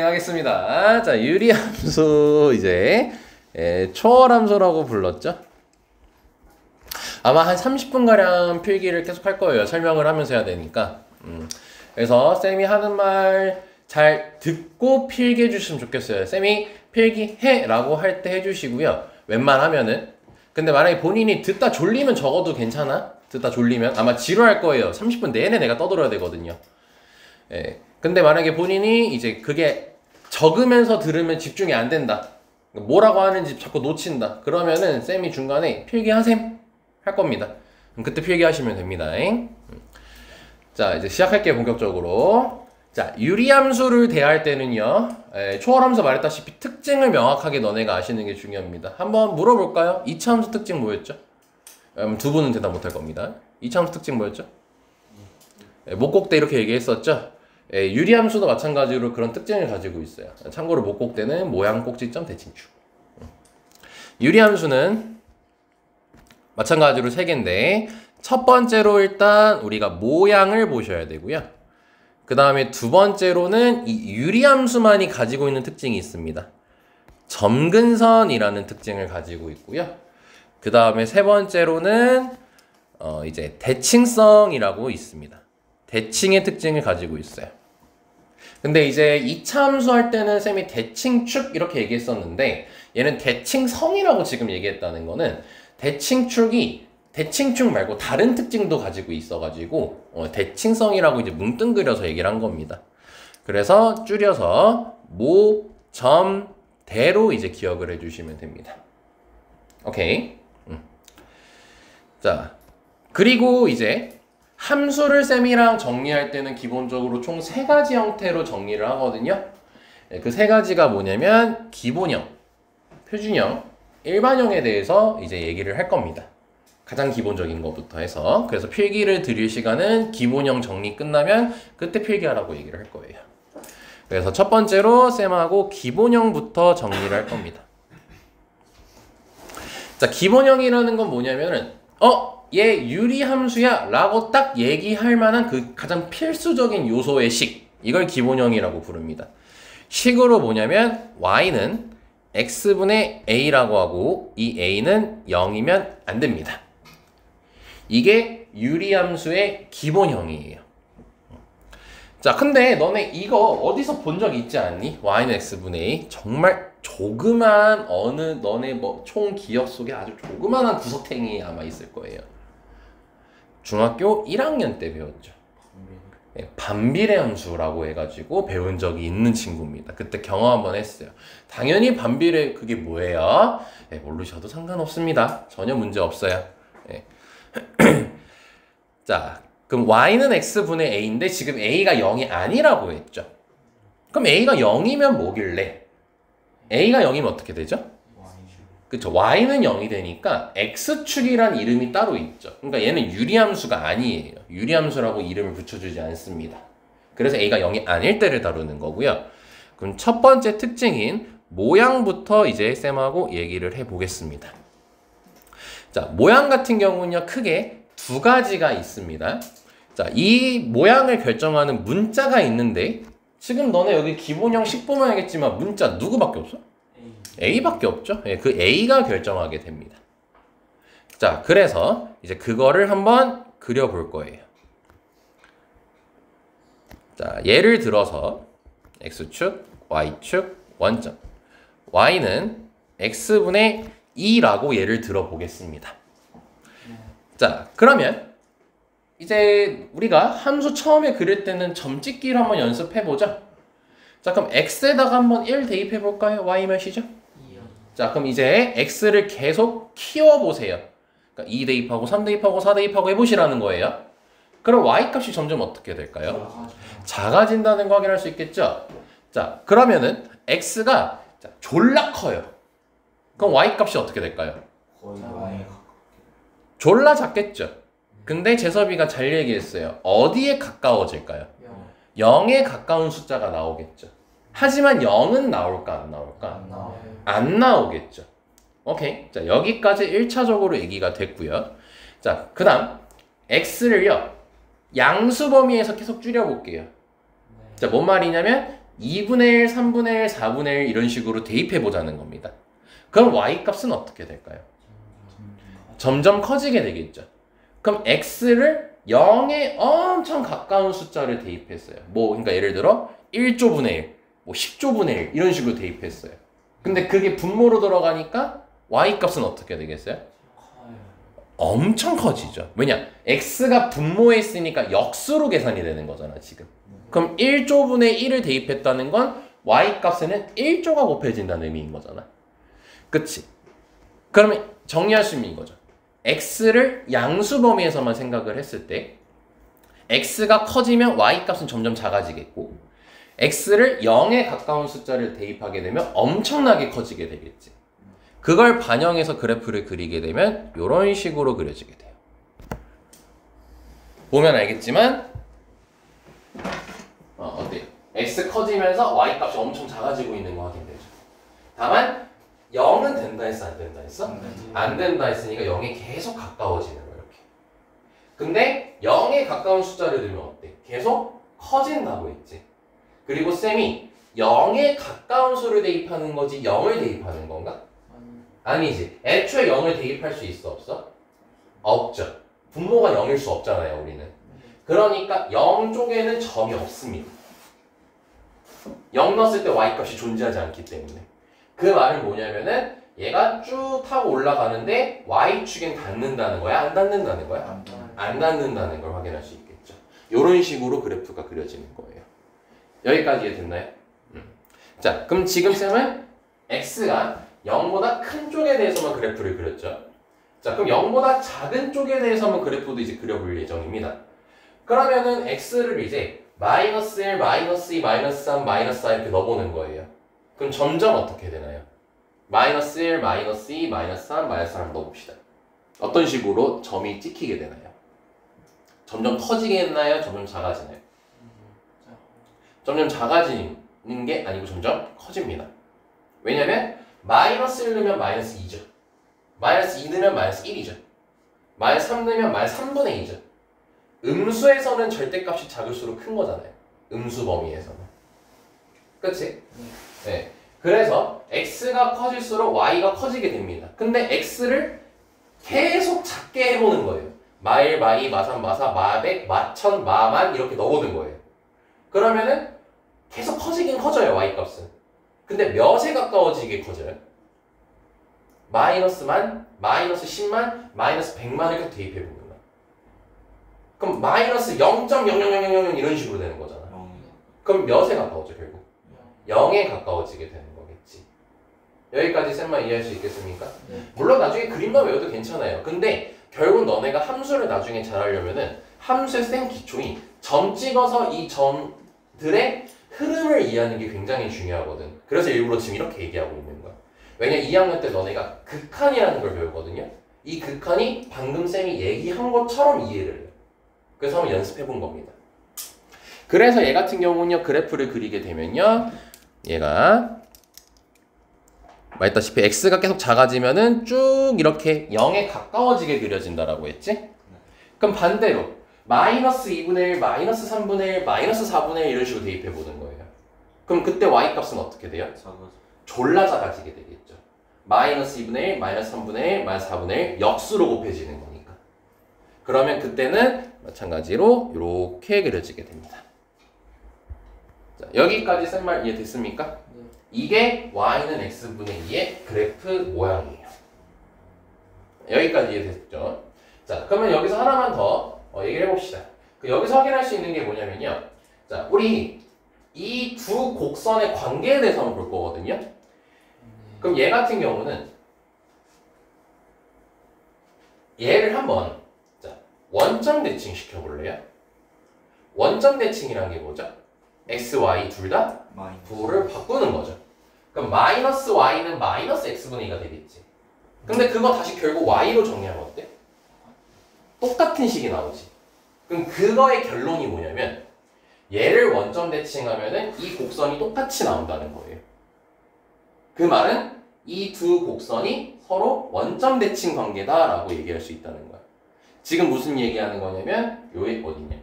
하겠습니다. 자, 유리함수 이제 초월함수라고 불렀죠. 아마 한 30분가량 필기를 계속 할 거예요. 설명을 하면서 해야 되니까. 그래서 쌤이 하는 말 잘 듣고 필기해 주시면 좋겠어요. 쌤이 필기해 라고 할 때 해주시고요. 웬만하면은. 근데 만약에 본인이 듣다 졸리면 적어도 괜찮아. 듣다 졸리면 아마 지루할 거예요. 30분 내내 내가 떠들어야 되거든요. 예. 근데 만약에 본인이 이제 그게 적으면서 들으면 집중이 안 된다. 뭐라고 하는지 자꾸 놓친다. 그러면은 쌤이 중간에 필기하셈 할 겁니다. 그때 필기하시면 됩니다. 자, 이제 시작할게요. 본격적으로. 자, 유리함수를 대할 때는요. 초월함수 말했다시피 특징을 명확하게 너네가 아시는 게 중요합니다. 한번 물어볼까요? 이차함수 특징 뭐였죠? 두 분은 대답 못할 겁니다. 이차함수 특징 뭐였죠? 목곡대 이렇게 얘기했었죠? 유리함수도 마찬가지로 그런 특징을 가지고 있어요. 참고로 목곡대는 모양 꼭지점 대칭축. 유리함수는 마찬가지로 3개인데 첫 번째로 일단 우리가 모양을 보셔야 되고요. 그 다음에 두 번째로는 이 유리함수만이 가지고 있는 특징이 있습니다. 점근선이라는 특징을 가지고 있고요. 그 다음에 세 번째로는 이제 대칭성이라고 있습니다. 대칭의 특징을 가지고 있어요. 근데 이제 2차 함수 할 때는 쌤이 대칭축 이렇게 얘기했었는데 얘는 대칭성이라고 지금 얘기했다는 거는 대칭축이 대칭축 말고 다른 특징도 가지고 있어가지고 대칭성이라고 이제 뭉뚱그려서 얘기를 한 겁니다. 그래서 줄여서 모, 점, 대로 이제 기억을 해주시면 됩니다. 오케이. 자, 그리고 이제 함수를 쌤이랑 정리할 때는 기본적으로 총 3가지 형태로 정리를 하거든요. 그 3가지가 뭐냐면 기본형, 표준형, 일반형에 대해서 이제 얘기를 할 겁니다. 가장 기본적인 것부터 해서. 그래서 필기를 드릴 시간은 기본형 정리 끝나면 그때 필기하라고 얘기를 할 거예요. 그래서 첫 번째로 쌤하고 기본형부터 정리를 할 겁니다. 자, 기본형이라는 건 뭐냐면은 얘 유리함수야 라고 딱 얘기할 만한 그 가장 필수적인 요소의 식, 이걸 기본형이라고 부릅니다. 식으로 뭐냐면 y는 x분의 a라고 하고 이 a는 0이면 안 됩니다. 이게 유리함수의 기본형이에요. 자, 근데 너네 이거 어디서 본 적 있지 않니? y는 x분의 a. 정말 조그만 너네 뭐 총 기억 속에 아주 조그만한 구석탱이 아마 있을 거예요. 중학교 1학년 때 배웠죠. 반비례 함수라고 해가지고 배운 적이 있는 친구입니다. 그때 경험 한번 했어요. 당연히 반비례 그게 뭐예요? 모르셔도 상관없습니다. 전혀 문제 없어요. 자, 그럼 y는 x분의 a인데 지금 a가 0이 아니라고 했죠. 그럼 a가 0이면 뭐길래? a가 0이면 어떻게 되죠? 그쵸, y는 0이 되니까 x축이란 이름이 따로 있죠. 그러니까 얘는 유리함수가 아니에요. 유리함수라고 이름을 붙여주지 않습니다. 그래서 a가 0이 아닐 때를 다루는 거고요. 그럼 첫 번째 특징인 모양부터 이제 쌤하고 얘기를 해보겠습니다. 자, 모양 같은 경우는요, 크게 2가지가 있습니다. 자, 이 모양을 결정하는 문자가 있는데 지금 너네 여기 기본형 식 보면 알겠지만 문자 누구밖에 없어? A밖에 없죠. 그 A가 결정하게 됩니다. 자, 그래서 이제 그거를 한번 그려볼 거예요. 자, 예를 들어서 X축, Y축, 원점. Y는 X분의 2라고 예를 들어 보겠습니다. 자, 그러면 이제 우리가 함수 처음에 그릴 때는 점 찍기를 한번 연습해보자. 자, 그럼 X에다가 한번 1 대입해볼까요? Y 몇이죠? 2요. 자, 그럼 이제 X를 계속 키워보세요. 그러니까 2 대입하고 3 대입하고 4 대입하고 해보시라는 거예요. 그럼 Y 값이 점점 어떻게 될까요? 작아진다는 거 확인할 수 있겠죠? 자, 그러면은 X가 졸라 커요. 그럼 Y 값이 어떻게 될까요? 거의 Y에 졸라 작겠죠? 근데 재섭이가 잘 얘기했어요. 어디에 가까워질까요? 0에 가까운 숫자가 나오겠죠. 하지만 0은 나올까 안 나올까? 안 나오겠죠. 오케이. 자, 여기까지 1차적으로 얘기가 됐고요. 자, 그 다음 x를요 양수 범위에서 계속 줄여볼게요. 자, 뭔 말이냐면 2분의 1, 3분의 1, 4분의 1 이런 식으로 대입해 보자는 겁니다. 그럼 y 값은 어떻게 될까요? 점점 커지게 되겠죠. 그럼 x를 0에 엄청 가까운 숫자를 대입했어요. 뭐 그러니까 예를 들어 1조분의 1, 뭐 10조분의 1 이런 식으로 대입했어요. 근데 그게 분모로 들어가니까 y 값은 어떻게 되겠어요? 엄청 커지죠. 왜냐? x가 분모에 있으니까 역수로 계산이 되는 거잖아 지금. 그럼 1조분의 1을 대입했다는 건 y 값에는 1조가 곱해진다는 의미인 거잖아. 그치? 그러면 정리할 수 있는 거죠. x를 양수 범위에서만 생각을 했을 때 x가 커지면 y 값은 점점 작아지겠고 x를 0에 가까운 숫자를 대입하게 되면 엄청나게 커지게 되겠지. 그걸 반영해서 그래프를 그리게 되면 이런 식으로 그려지게 돼요. 보면 알겠지만 어때요? x 커지면서 y 값이 엄청 작아지고 있는 거 확인되죠. 다만 0은 된다 했어? 안 된다 했어? 안 된다 했으니까 0에 계속 가까워지는 거예요. 이렇게. 근데 0에 가까운 숫자를 넣으면 어때? 계속 커진다고 했지. 그리고 쌤이 0에 가까운 수를 대입하는 거지 0을 대입하는 건가? 아니지. 애초에 0을 대입할 수 있어 없어? 없죠. 분모가 0일 수 없잖아요 우리는. 그러니까 0 쪽에는 점이 없습니다. 0 넣었을 때 y값이 존재하지 않기 때문에. 그 말은 뭐냐면은 얘가 쭉 타고 올라가는데 y축엔 닿는다는 거야? 안 닿는다는 거야? 안 닿는다는 걸 확인할 수 있겠죠. 이런 식으로 그래프가 그려지는 거예요. 여기까지 이해됐나요? 자, 그럼 지금 쌤은 x가 0보다 큰 쪽에 대해서만 그래프를 그렸죠. 자, 그럼 0보다 작은 쪽에 대해서만 그래프도 이제 그려볼 예정입니다. 그러면은 x를 이제 마이너스 1, 마이너스 2, 마이너스 3, 마이너스 4 이렇게 넣어보는 거예요. 그럼 점점 어떻게 되나요? 마이너스 1, 마이너스 2, 마이너스 3, 마이너스 4를 넣어봅시다. 어떤 식으로 점이 찍히게 되나요? 점점 커지게 했나요? 점점 작아지나요? 점점 작아지는 게 아니고 점점 커집니다. 왜냐면 마이너스 1 넣으면 마이너스 2죠. 마이너스 2 넣으면 마이너스 1이죠. 마이너스 3 넣으면 마이너스 3분의 2죠. 음수에서는 절대값이 작을수록 큰 거잖아요. 음수 범위에서는. 그치? 네. 그래서 x가 커질수록 y가 커지게 됩니다. 근데 x를 계속 작게 해보는 거예요. 마일, 마이, 마삼, 마사, 마백, 마천, 마만 이렇게 넣어보는 거예요. 그러면은 계속 커지긴 커져요. y값은. 근데 몇에 가까워지게 커져요? 마이너스만, 마이너스 10만, 마이너스 100만을 계속 대입해보는 거야. 그럼 마이너스 0.00000 이런 식으로 되는 거잖아. 그럼 몇에 가까워져 결국? 0에 가까워지게 되는 거겠지. 여기까지 쌤만 이해할 수 있겠습니까? 물론 나중에 그림만 외워도 괜찮아요. 근데 결국 너네가 함수를 나중에 잘하려면은 함수의 쌤 기초인 점 찍어서 이 점들의 흐름을 이해하는 게 굉장히 중요하거든. 그래서 일부러 지금 이렇게 얘기하고 있는 거야. 왜냐 2학년 때 너네가 극한이라는 걸 배우거든요. 이 극한이 방금 쌤이 얘기한 것처럼 이해를 해요. 그래서 한번 연습해 본 겁니다. 그래서 얘 같은 경우는요. 그래프를 그리게 되면요. 얘가 말했다시피 x가 계속 작아지면은 쭉 이렇게 0에 가까워지게 그려진다라고 했지? 그럼 반대로 마이너스 2분의 1, 마이너스 3분의 1, 마이너스 4분의 1 이런 식으로 대입해 보는 거예요. 그럼 그때 y값은 어떻게 돼요? 졸라 작아지게 되겠죠. 마이너스 2분의 1, 마이너스 3분의 1, 마이너스 4분의 1 역수로 곱해지는 거니까. 그러면 그때는 마찬가지로 이렇게 그려지게 됩니다. 자, 여기까지 쌤말 이해됐습니까? 이게 y는 x분의 2의 그래프 모양이에요. 여기까지 이해됐죠? 자, 그러면 여기서 하나만 더 얘기를 해봅시다. 여기서 확인할 수 있는 게 뭐냐면요. 자, 우리 이 두 곡선의 관계에 대해서 한번 볼 거거든요. 그럼 얘 같은 경우는 얘를 한번 원점 대칭 시켜볼래요? 원점 대칭이란 게 뭐죠? x, y 둘 다 부호를 바꾸는 거죠. 그럼 마이너스 y는 마이너스 x분의 2가 되겠지. 근데 그거 다시 결국 y로 정리하면 어때? 똑같은 식이 나오지. 그럼 그거의 결론이 뭐냐면 얘를 원점 대칭하면은 이 곡선이 똑같이 나온다는 거예요. 그 말은 이 두 곡선이 서로 원점 대칭 관계다라고 얘기할 수 있다는 거야. 지금 무슨 얘기하는 거냐면 요게 어디냐?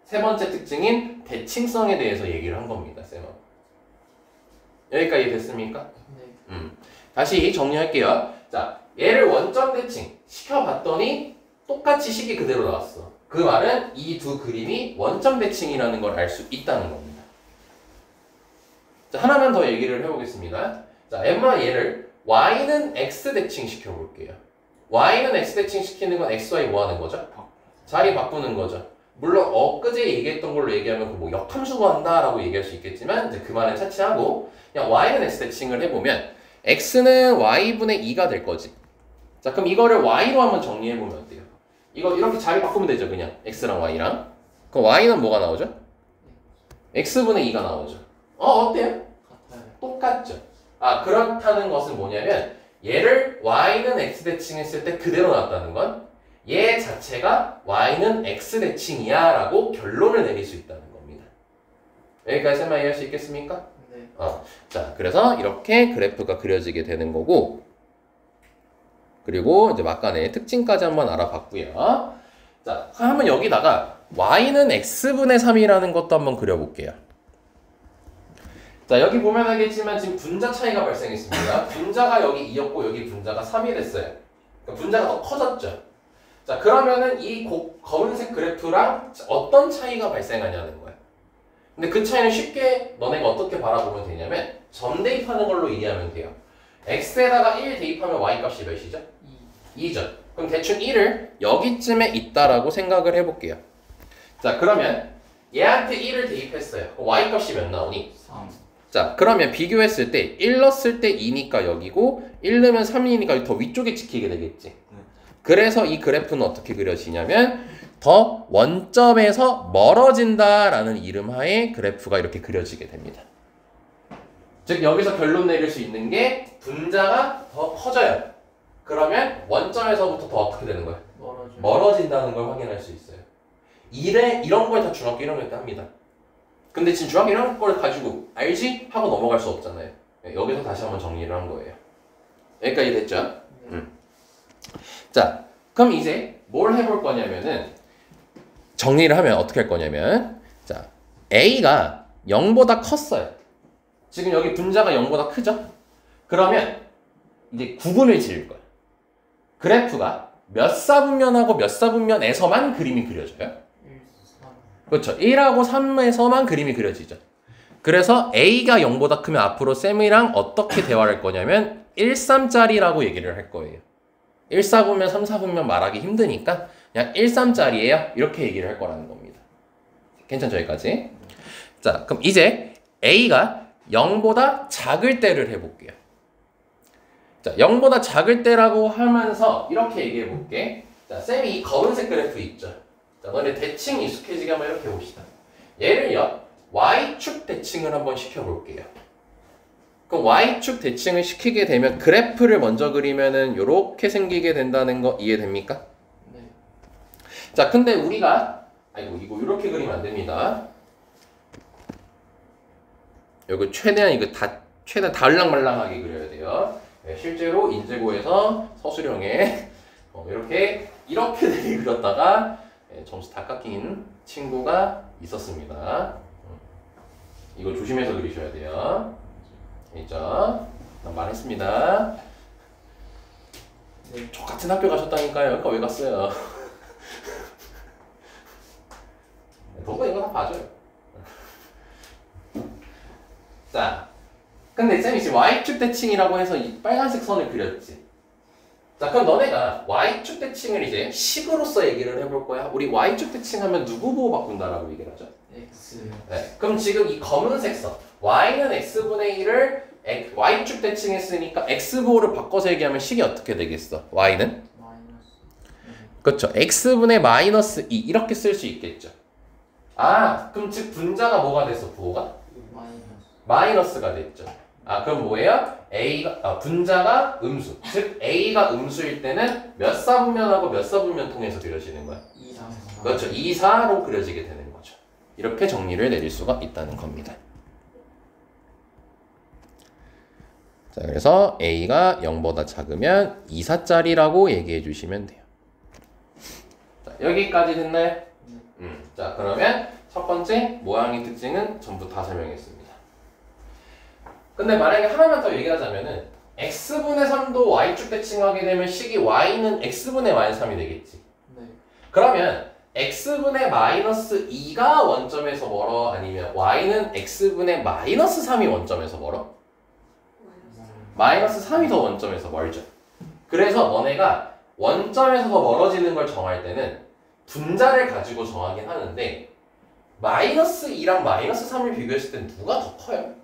세 번째 특징인 대칭성에 대해서 얘기를 한 겁니다, 쌤은. 여기까지 됐습니까? 네. 다시 정리할게요. 자, 얘를 원점 대칭 시켜봤더니 똑같이 식이 그대로 나왔어. 그 말은 이 두 그림이 원점 대칭이라는 걸 알 수 있다는 겁니다. 자, 하나만 더 얘기를 해보겠습니다. 자, 엠마 얘를 y는 x 대칭 시켜볼게요. y는 x 대칭 시키는 건 x, y 뭐 하는 거죠? 자리 바꾸는 거죠. 물론 엊그제 얘기했던 걸로 얘기하면 그 뭐 역함수 구한다라고 얘기할 수 있겠지만 이제 그 말은 차치하고 그냥 y는 x 대칭을 해보면 x는 y분의 2가 될 거지. 자, 그럼 이거를 y로 한번 정리해보면 어때요? 이거 이렇게 자리 바꾸면 되죠, 그냥 x랑 y랑. 그럼 y는 뭐가 나오죠? x분의 2가 나오죠. 어때요? 같아요. 똑같죠. 아, 그렇다는 것은 뭐냐면 얘를 y는 x 대칭했을 때 그대로 나왔다는 건 얘 자체가 y는 x 대칭이야 라고 결론을 내릴 수 있다는 겁니다. 여기까지만 이해할 수 있겠습니까? 네. 자, 그래서 이렇게 그래프가 그려지게 되는 거고, 그리고 이제 막간의 특징까지 한번 알아봤고요. 자, 한번 여기다가 y는 x분의 3이라는 것도 한번 그려볼게요. 자, 여기 보면 알겠지만 지금 분자 차이가 발생했습니다. 분자가 여기 2였고 여기 분자가 3이 됐어요. 그러니까 분자가 더 커졌죠. 자, 그러면은 이 검은색 그래프랑 어떤 차이가 발생하냐는 거야. 근데 그 차이는 쉽게 너네가 어떻게 바라보면 되냐면 점 대입하는 걸로 이해하면 돼요. x에다가 1 대입하면 y 값이 몇이죠? 2죠. 그럼 대충 1을 여기쯤에 있다라고 생각을 해볼게요. 자, 그러면 얘한테 1을 대입했어요. 그럼 y 값이 몇 나오니? 3. 자, 그러면 비교했을 때 1 넣었을 때 2니까 여기고 1 넣으면 3이니까 더 위쪽에 찍히게 되겠지. 그래서 이 그래프는 어떻게 그려지냐면 더 원점에서 멀어진다라는 이름하에 그래프가 이렇게 그려지게 됩니다. 즉 여기서 결론 내릴 수 있는 게 분자가 더 커져요. 그러면 원점에서부터 더 어떻게 되는 거예요? 멀어진다는 걸 확인할 수 있어요. 이런 걸 다 중학교 1학년 때 합니다. 근데 지금 중학교 1학년 걸 가지고 알지? 하고 넘어갈 수 없잖아요. 여기서 다시 한번 정리를 한 거예요. 여기까지 됐죠? 자, 그럼 이제 뭘 해볼 거냐면은 정리를 하면 어떻게 할 거냐면 자, A가 0보다 컸어요. 지금 여기 분자가 0보다 크죠? 그러면 이제 구분을 지을 거예요. 그래프가 몇 사분면하고 몇 사분면에서만 그림이 그려져요. 1, 3. 그렇죠. 1하고 3에서만 그림이 그려지죠. 그래서 A가 0보다 크면 앞으로 쌤이랑 어떻게 대화를 할 거냐면 1, 3짜리라고 얘기를 할 거예요. 1, 4분면, 3, 4분면 말하기 힘드니까 그냥 1, 3짜리예요. 이렇게 얘기를 할 거라는 겁니다. 괜찮죠? 여기까지? 자, 그럼 이제 A가 0보다 작을 때를 해볼게요. 자, 0보다 작을 때라고 하면서 이렇게 얘기해 볼게. 자, 쌤이 이 검은색 그래프 있죠? 자, 너네 대칭 익숙해지게 한번 이렇게 봅시다. 얘를요, Y축 대칭을 한번 시켜볼게요. 그럼 Y축 대칭을 시키게 되면 그래프를 먼저 그리면은 이렇게 생기게 된다는 거 이해됩니까? 네. 자, 근데 우리가 이거 이렇게 그리면 안 됩니다. 여기 최대한 달랑말랑하게 그려야 돼요. 네, 실제로 인제고에서 서술형에 이렇게 되게 그렸다가 점수 다 깎인 친구가 있었습니다. 이거 조심해서 그리셔야 돼요. 있죠? 말했습니다. 네. 저 같은 학교 가셨다니까요. 그러니까 왜 갔어요? 너가 이거 다 봐줘요. 자, 근데 쌤이 지금 Y축 대칭이라고 해서 이 빨간색 선을 그렸지. 자, 그럼 너네가 Y축 대칭을 이제 식으로서 얘기를 해볼 거야. 우리 Y축 대칭하면 누구 보고 바꾼다라고 얘기를 하죠? X. 네. 그럼 지금 이 검은색 선 Y는 X분의 1을 Y축 대칭했으니까 X보호를 바꿔서 얘기하면 식이 어떻게 되겠어? Y는? 마이너스. 그렇죠. X분의 마이너스 2 이렇게 쓸 수 있겠죠. 아, 그럼 즉 분자가 뭐가 됐어? 부호가? 마이너스. 마이너스가 됐죠. 아, 그럼 뭐예요? 분자가 음수. 즉 A가 음수일 때는 몇 사분면하고 몇 사분면 통해서 그려지는 거야? 2, 3, 4. 그렇죠. 2, 4로 그려지게 되는 거죠. 이렇게 정리를 내릴 수가 있다는 겁니다. 자, 그래서 A가 0보다 작으면 2, 4짜리라고 얘기해 주시면 돼요. 자, 여기까지 됐나요? 자, 그러면 첫 번째 모양의 특징은 전부 다 설명했습니다. 근데 만약에 하나만 더 얘기하자면은 x분의 3도 y축 대칭하게 되면 식이 y는 x분의 마이너스 3이 되겠지. 네. 그러면 x분의 마이너스 2가 원점에서 멀어? 아니면 y는 x분의 마이너스 3이 원점에서 멀어? 마이너스 3이 더 원점에서 멀죠. 그래서 너네가 원점에서 더 멀어지는 걸 정할 때는 분자를 가지고 정하긴 하는데 마이너스 2랑 마이너스 3을 비교했을 땐 누가 더 커요?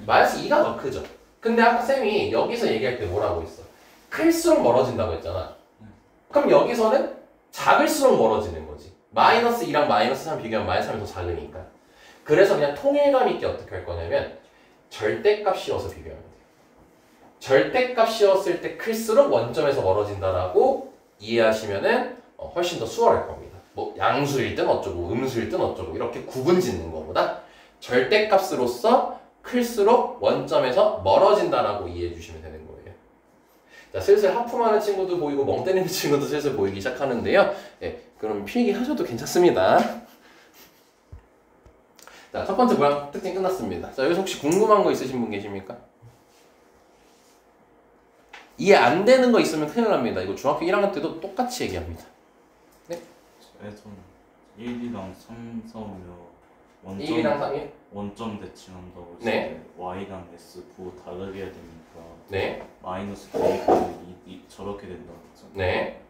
마이너스 2가 더 크죠. 근데 아까 쌤이 여기서 얘기할 때 뭐라고 했어? 클수록 멀어진다고 했잖아. 그럼 여기서는 작을수록 멀어지는 거지. 마이너스 2랑 마이너스 3 비교하면 마이너스 3이 더 작으니까. 그래서 그냥 통일감 있게 어떻게 할 거냐면 절대값 씌워서 비교하면 돼요. 절대값 씌웠을 때 클수록 원점에서 멀어진다라고 이해하시면은 훨씬 더 수월할 겁니다. 뭐 양수일 땐 어쩌고 음수일 땐 어쩌고 이렇게 구분 짓는 것보다 절대값으로서 클수록 원점에서 멀어진다라고 이해해 주시면 되는 거예요. 자, 슬슬 하품하는 친구도 보이고 멍 때리는 친구도 슬슬 보이기 시작하는데요. 예, 그럼 필기 하셔도 괜찮습니다. 자, 첫 번째 모양 특징 끝났습니다. 자, 여기서 혹시 궁금한 거 있으신 분 계십니까? 이해 안 되는 거 있으면 큰일 납니다. 이거 중학교 1학년 때도 똑같이 얘기합니다. 네? 저는 1이랑 3 싸우면 1이랑 3이? 원점 대칭한다고 했을 네. 때 y랑 s 부호 다르게 해야 되니까 네. 마이너스 대입하면 저렇게 된다고 했죠. 네.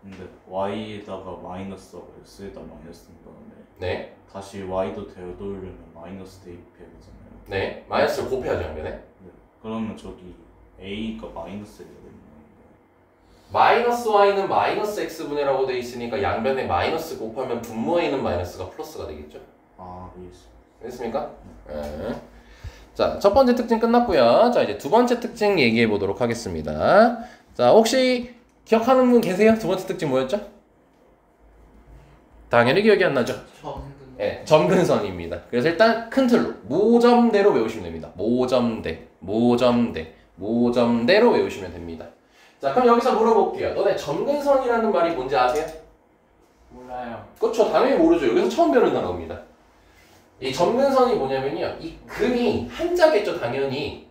근데 y에다가 마이너스하고 s에다 마이너스 된 다음에 네. 다시 y도 되돌리면 마이너스 대입해야 되잖아요. 네. 마이너스를 곱해야죠, 양변에. 네. 그러면 저기 a가 마이너스가 되는 건가요? 마이너스 y는 마이너스 x분의라고 돼 있으니까 양변에 마이너스 곱하면 분모 a는 마이너스가 플러스가 되겠죠? 아, 이해했어요. 됐습니까? 네. 자, 첫 번째 특징 끝났고요. 자, 이제 두 번째 특징 얘기해 보도록 하겠습니다. 자, 혹시 기억하는 분 계세요? 두 번째 특징 뭐였죠? 당연히 기억이 안 나죠? 네, 점근선입니다. 그래서 일단 큰 틀로 모점대로 외우시면 됩니다. 모점대로 외우시면 됩니다. 자, 그럼 여기서 물어볼게요. 너네 점근선이라는 말이 뭔지 아세요? 몰라요. 그렇죠. 당연히 모르죠. 여기서 처음 배우는 단어입니다. 이 점근선이 뭐냐면요. 이 근이 한자겠죠, 당연히.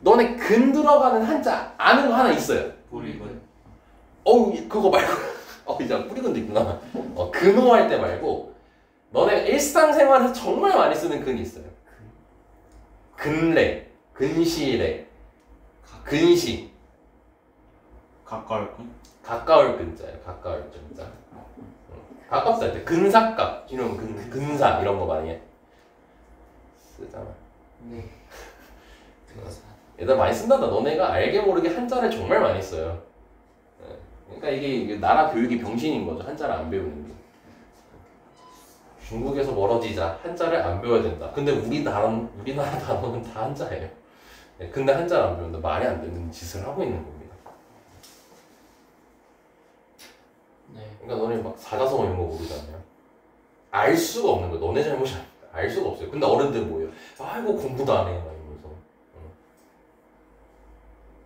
너네 근 들어가는 한자 아는 거 하나 있어요. 뿌리근. 그거 말고. 이제 뿌리근도 있구나. 근호할 때 말고 너네 일상생활에서 정말 많이 쓰는 근이 있어요. 근래, 근시래, 근시. 가까울 건? 가까울 근자예요. 가까울 근자. 가깝다 할 때 근사값 이런 근사 이런 거 많이 쓰잖아. 네. 얘들 많이 쓴단다. 너네가 알게 모르게 한자를 정말 많이 써요. 그러니까 이게 나라 교육이 병신인 거죠. 한자를 안 배우는 게. 중국에서 멀어지자 한자를 안 배워야 된다. 근데 우리나라 단어는 다 한자예요. 근데 한자를 안 배운다. 말이 안 되는 짓을 하고 있는 겁니다. 네. 그러니까 너네 막 사자성어 이런 거 모르잖아요. 알 수가 없는 거예요. 너네 잘못이 아닙니다. 알 수가 없어요. 근데 어른들 뭐예요? 아이고 공부도 안 해. 막 이러면서.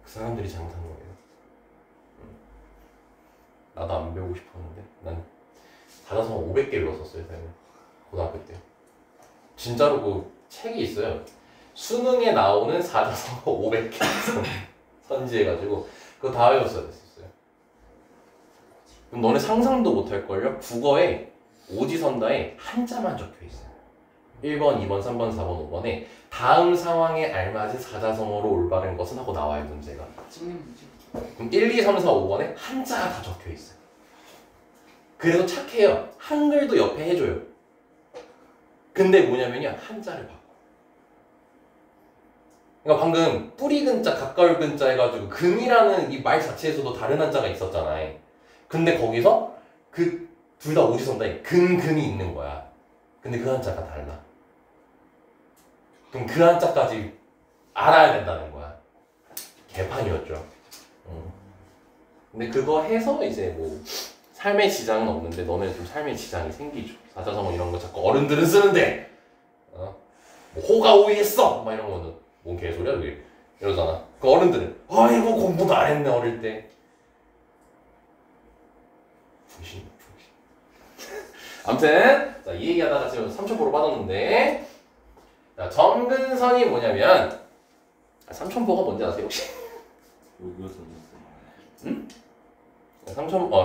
그 사람들이 잘못한 거예요. 나도 안 배우고 싶었는데 난 사자성어 500개 읽었었어요. 고등학교 때. 진짜로 그 책이 있어요. 수능에 나오는 사자성어 500개 선지해가지고 그거 다 외웠어야 됐었어요. 그럼 너네 상상도 못할걸요? 국어에 오지선다에 한자만 적혀있어요. 1번, 2번, 3번, 4번, 5번에 다음 상황에 알맞은 사자성어로 올바른 것은 하고 나와요, 문제가. 찍는 문제. 그럼 1, 2, 3, 4, 5번에 한자가 다 적혀있어요. 그래서 착해요. 한글도 옆에 해줘요. 근데 뭐냐면요, 한자를 바꿔. 그러니까 방금 뿌리 근자, 가까울 근자 해가지고 근이라는 이 말 자체에서도 다른 한자가 있었잖아요. 근데 거기서 그 둘 다 오지선다에 근이 있는 거야. 근데 그 한자가 달라. 그럼 그 한자까지 알아야 된다는 거야. 개판이었죠. 근데 그거 해서 이제 뭐 삶의 지장은 없는데 너네 좀 삶의 지장이 생기죠. 사자성어 이런 거 자꾸 어른들은 쓰는데 뭐 호가 오이했어 막 이런 거는 뭔 개소리야 그게 이러잖아. 그 어른들은 아이고 공부도 안 했네 어릴 때. 부신. 아무튼 자, 이 얘기하다가 지금 3초 보러 빠졌는데 자, 점근선이 뭐냐면 삼천포가 뭔지 아세요 혹시? 여기가 점근선.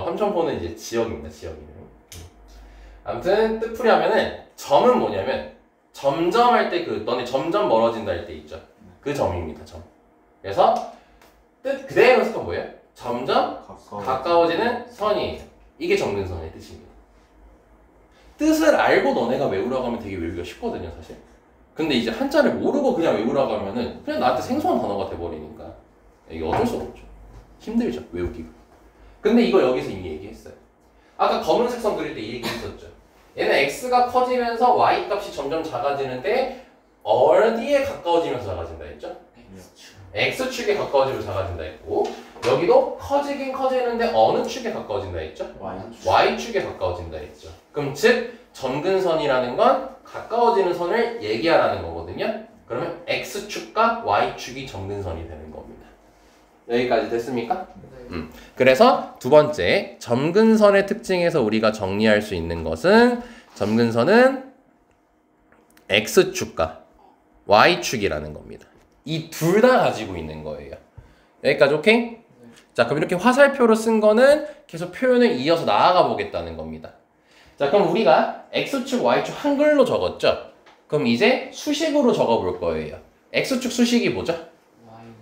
삼천포는 이제 지역입니다. 지역이에요. 아무튼 뜻풀이 하면은 점은 뭐냐면 점점 할 때 그 너네 점점 멀어진다 할 때 있죠. 그 점입니다. 점. 그래서 뜻 그대로 해서 뭐예요? 점점 가까워지는 선이에요. 이게 점근선의 뜻입니다. 뜻을 알고 너네가 외우라고 하면 되게 외우기가 쉽거든요, 사실. 근데 이제 한자를 모르고 그냥 외우라고 하면은 그냥 나한테 생소한 단어가 돼버리니까 이게 어쩔 수가 없죠. 힘들죠, 외우기가. 근데 이거 여기서 이미 얘기했어요. 아까 검은색 선 그릴 때 이 얘기 했었죠. 얘는 x가 커지면서 y 값이 점점 작아지는데 어디에 가까워지면서 작아진다 했죠? x축에 가까워지면 작아진다 했고 여기도 커지긴 커지는데 어느 축에 가까워진다 했죠? y축에 가까워진다 했죠. 그럼 즉 점근선이라는 건 가까워지는 선을 얘기하라는 거거든요. 그러면 x축과 y축이 점근선이 되는 겁니다. 여기까지 됐습니까? 네. 그래서 두 번째 점근선의 특징에서 우리가 정리할 수 있는 것은 점근선은 x축과 y축이라는 겁니다. 이 둘 다 가지고 있는 거예요. 여기까지 오케이? 자, 그럼 이렇게 화살표로 쓴 거는 계속 표현을 이어서 나아가 보겠다는 겁니다. 자, 그럼 우리가 x축, y축 한글로 적었죠? 그럼 이제 수식으로 적어볼 거예요. x축 수식이 뭐죠?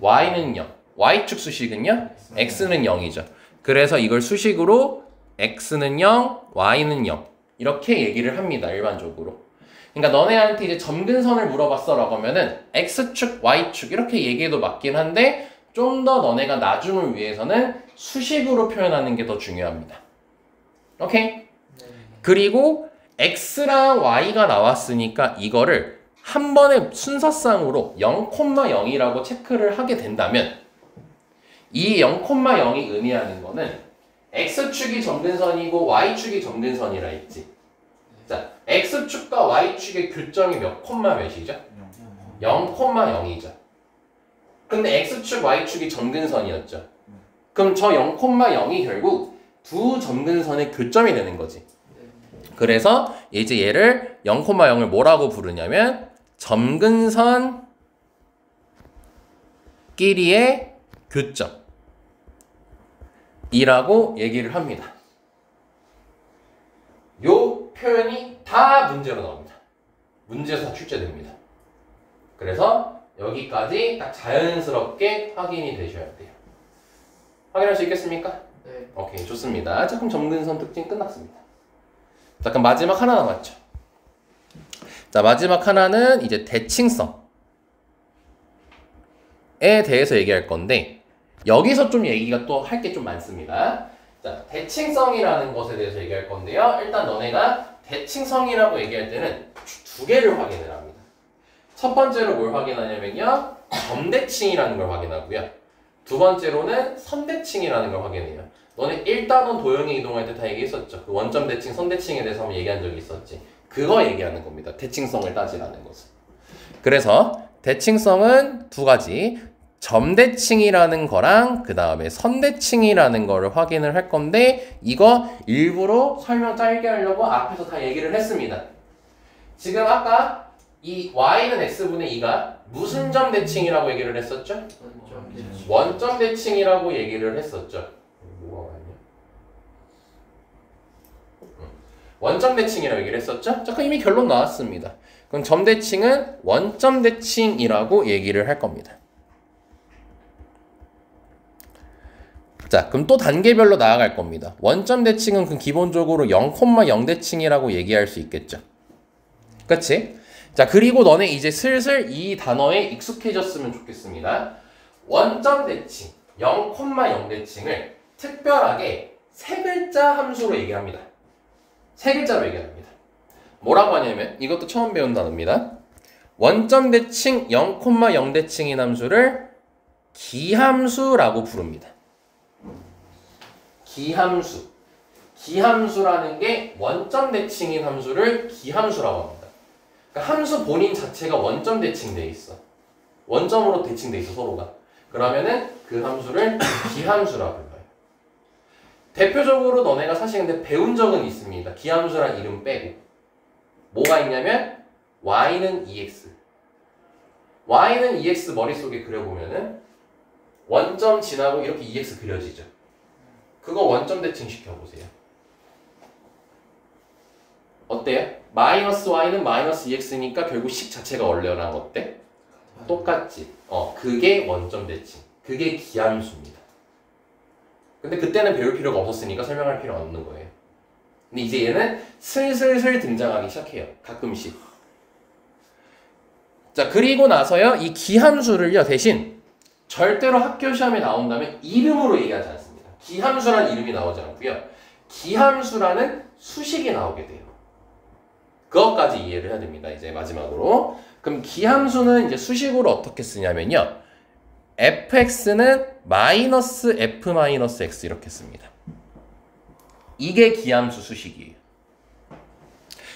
y는 0. y축 수식은요? x는 0이죠. 그래서 이걸 수식으로 x는 0, y는 0 이렇게 얘기를 합니다. 일반적으로. 그러니까 너네한테 이제 점근선을 물어봤어 라고 하면은 x축, y축 이렇게 얘기해도 맞긴 한데 좀 더 너네가 나중을 위해서는 수식으로 표현하는 게 더 중요합니다. 오케이? 네. 그리고 x랑 y가 나왔으니까 이거를 한 번에 순서상으로 0,0이라고 체크를 하게 된다면 이 0,0이 의미하는 거는 x축이 점근선이고 y축이 점근선이라 했지. 자, x축과 y축의 교점이 몇 콤마 몇이죠? 0,0이죠. 근데 x축, y축이 점근선이었죠. 그럼 저 0,0이 결국 두 점근선의 교점이 되는 거지. 그래서 이제 얘를 0,0을 뭐라고 부르냐면 점근선끼리의 교점이라고 얘기를 합니다. 요 표현이 다 문제로 나옵니다. 문제에서 다 출제됩니다. 그래서 여기까지 딱 자연스럽게 확인이 되셔야 돼요. 확인할 수 있겠습니까? 네. 오케이, 좋습니다. 자, 그럼 점근선 특징 끝났습니다. 자, 그럼 마지막 하나 남았죠. 자, 마지막 하나는 이제 대칭성에 대해서 얘기할 건데 여기서 좀 얘기가 또 할 게 좀 많습니다. 자, 대칭성이라는 것에 대해서 얘기할 건데요. 일단 너네가 대칭성이라고 얘기할 때는 두 개를 확인을 합니다. 첫 번째로 뭘 확인하냐면요. 점대칭이라는 걸 확인하고요. 두 번째로는 선대칭이라는 걸 확인해요. 너네 1단원 도형의 이동할 때 다 얘기했었죠. 그 원점 대칭, 선대칭에 대해서 한번 얘기한 적이 있었지. 그거 얘기하는 겁니다. 대칭성을 따지라는 것은. 그래서 대칭성은 두 가지. 점대칭이라는 거랑 그 다음에 선대칭이라는 거를 확인을 할 건데 이거 일부러 설명 짧게 하려고 앞에서 다 얘기를 했습니다. 지금 아까 이 y는 x분의 2가 무슨 점 대칭이라고 얘기를 했었죠? 원점 대칭이라고 얘기를 했었죠. 뭐가 왔냐? 원점 대칭이라고 얘기를 했었죠? 자, 그럼 이미 결론 나왔습니다. 그럼 점 대칭은 원점 대칭이라고 얘기를 할 겁니다. 자, 그럼 또 단계별로 나아갈 겁니다. 원점 대칭은 그 기본적으로 0,0 대칭이라고 얘기할 수 있겠죠. 그치? 자, 그리고 너네 이제 슬슬 이 단어에 익숙해졌으면 좋겠습니다. 원점 대칭, 0,0 대칭을 특별하게 세 글자 함수로 얘기합니다. 세 글자로 얘기합니다. 뭐라고 하냐면 이것도 처음 배운 단어입니다. 원점 대칭, 0,0 대칭인 함수를 기함수라고 부릅니다. 기함수. 기함수라는 게 원점 대칭인 함수를 기함수라고 합니다. 그러니까 함수 본인 자체가 원점 대칭돼 있어. 원점으로 대칭돼 있어, 서로가. 그러면은 그 함수를 기함수라고 불러요. 대표적으로 너네가 사실 근데 배운 적은 있습니다. 기함수란 이름 빼고. 뭐가 있냐면 y는 2x, y는 2x 머릿속에 그려보면은 원점 지나고 이렇게 2x 그려지죠. 그거 원점 대칭 시켜보세요. 어때요? 마이너스 y는 마이너스 2x니까 결국 식 자체가 원래랑 어때? 똑같지. 그게 원점 대칭. 그게 기함수입니다. 근데 그때는 배울 필요가 없었으니까 설명할 필요 없는 거예요. 근데 이제 얘는 슬슬슬 등장하기 시작해요. 가끔씩. 자, 그리고 나서요. 이 기함수를요. 대신 절대로 학교 시험에 나온다면 이름으로 얘기하지 않습니다. 기함수라는 이름이 나오지 않고요. 기함수라는 수식이 나오게 돼요. 그것까지 이해를 해야 됩니다. 이제 마지막으로. 그럼 기함수는 이제 수식으로 어떻게 쓰냐면요. fx는 마이너스 f 마이너스 x 이렇게 씁니다. 이게 기함수 수식이에요.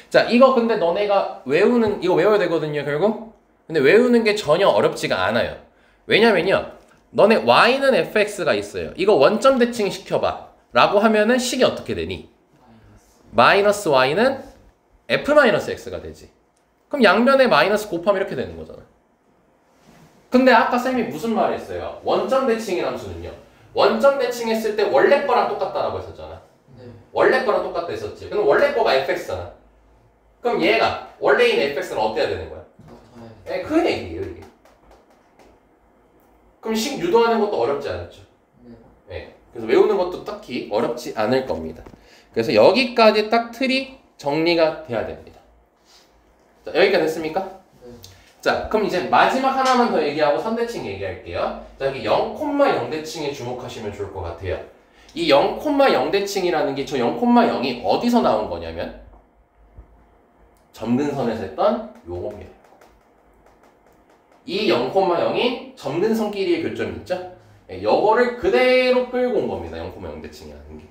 자, 이거 근데 너네가 이거 외워야 되거든요, 결국. 근데 외우는 게 전혀 어렵지가 않아요. 왜냐면요. 너네 y는 fx가 있어요. 이거 원점 대칭 시켜봐. 라고 하면은 식이 어떻게 되니? 마이너스 y는 f 마이너스 x가 되지. 그럼 양면에 마이너스 곱하면 이렇게 되는 거잖아. 근데 아까 쌤이 무슨 말 했어요? 원점 대칭인 함수는요. 원점 대칭했을 때 원래 거랑 똑같다라고 했었잖아. 네. 원래 거랑 똑같다 했었지. 그럼 원래 거가 fx잖아. 그럼 얘가 원래인 fx는 어때야 되는 거야? 그 얘기예요, 이게. 그럼 식 유도하는 것도 어렵지 않았죠. 네. 그래서 외우는 것도 딱히 어렵지 않을 겁니다. 그래서 여기까지 딱 틀이 정리가 돼야 됩니다. 자, 여기까지 됐습니까? 네. 자, 그럼 이제 마지막 하나만 더 얘기하고 선대칭 얘기할게요. 자, 여기 0,0대칭에 주목하시면 좋을 것 같아요. 이 0,0대칭이라는 게 저 0,0이 어디서 나온 거냐면 점근선에서 했던 요겁니다. 이 0,0이 점근선끼리의 교점이 있죠? 요거를 그대로 끌고 온 겁니다. 0,0대칭이라는 게.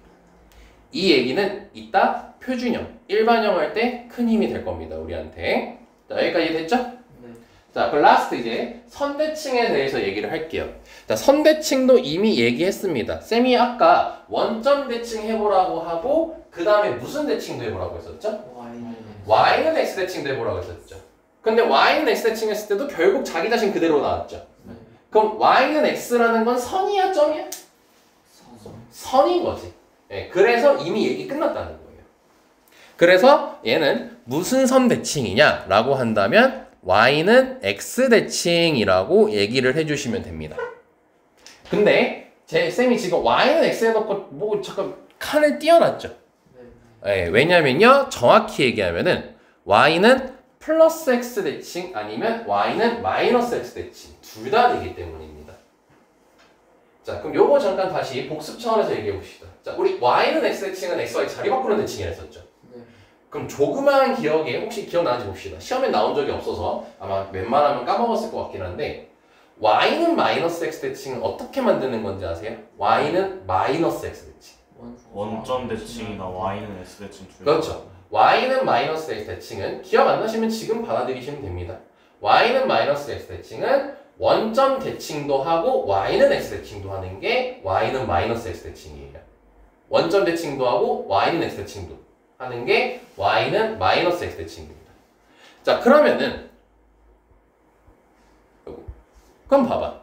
이 얘기는 이따 표준형, 일반형 할 때 큰 힘이 될 겁니다. 우리한테. 자, 여기까지 됐죠? 네. 자, 그럼 라스트 이제 선대칭에 대해서 얘기를 할게요. 자, 선대칭도 이미 얘기했습니다. 쌤이 아까 원점 대칭 해보라고 하고 그 다음에 무슨 대칭도 해보라고 했었죠? y는 x대칭도 해보라고 했었죠. 근데 y는 x대칭 했을 때도 결국 자기 자신 그대로 나왔죠. 네. 그럼 y는 x라는 건 선이야, 점이야? 선인 거지. 네, 그래서 이미 얘기 끝났다는 거예요. 그래서 얘는 무슨 선대칭이냐라고 한다면 y는 x대칭이라고 얘기를 해주시면 됩니다. 근데 제 쌤이 지금 y는 x 해놓고 뭐 잠깐 칸을 띄워놨죠. 네, 왜냐면요 정확히 얘기하면은 y는 플러스 x 대칭 아니면 y는 마이너스 x 대칭 둘 다 되기 때문입니다. 자, 그럼 요거 잠깐 다시 복습 차원에서 얘기해 봅시다. 자, 우리 y는 x 대칭은 x, y 자리 바꾸는 대칭이라 했었죠. 네. 그럼 조그마한 기억에 혹시 기억나는지 봅시다. 시험에 나온 적이 없어서 아마 웬만하면 까먹었을 것 같긴 한데 y는 마이너스 x 대칭은 어떻게 만드는 건지 아세요? y는 마이너스 x 대칭. 원점 대칭이나 y는 x 대칭 둘. 그렇죠. y는 마이너스 x 대칭은 기억 안 나시면 지금 받아들이시면 됩니다. y는 마이너스 x 대칭은 원점 대칭도 하고 y는 x 대칭도 하는 게 y는 마이너스 x 대칭이에요. 원점 대칭도 하고 y는 x 대칭도 하는 게 y는 마이너스 x 대칭입니다. 자, 그러면은 그럼 봐봐.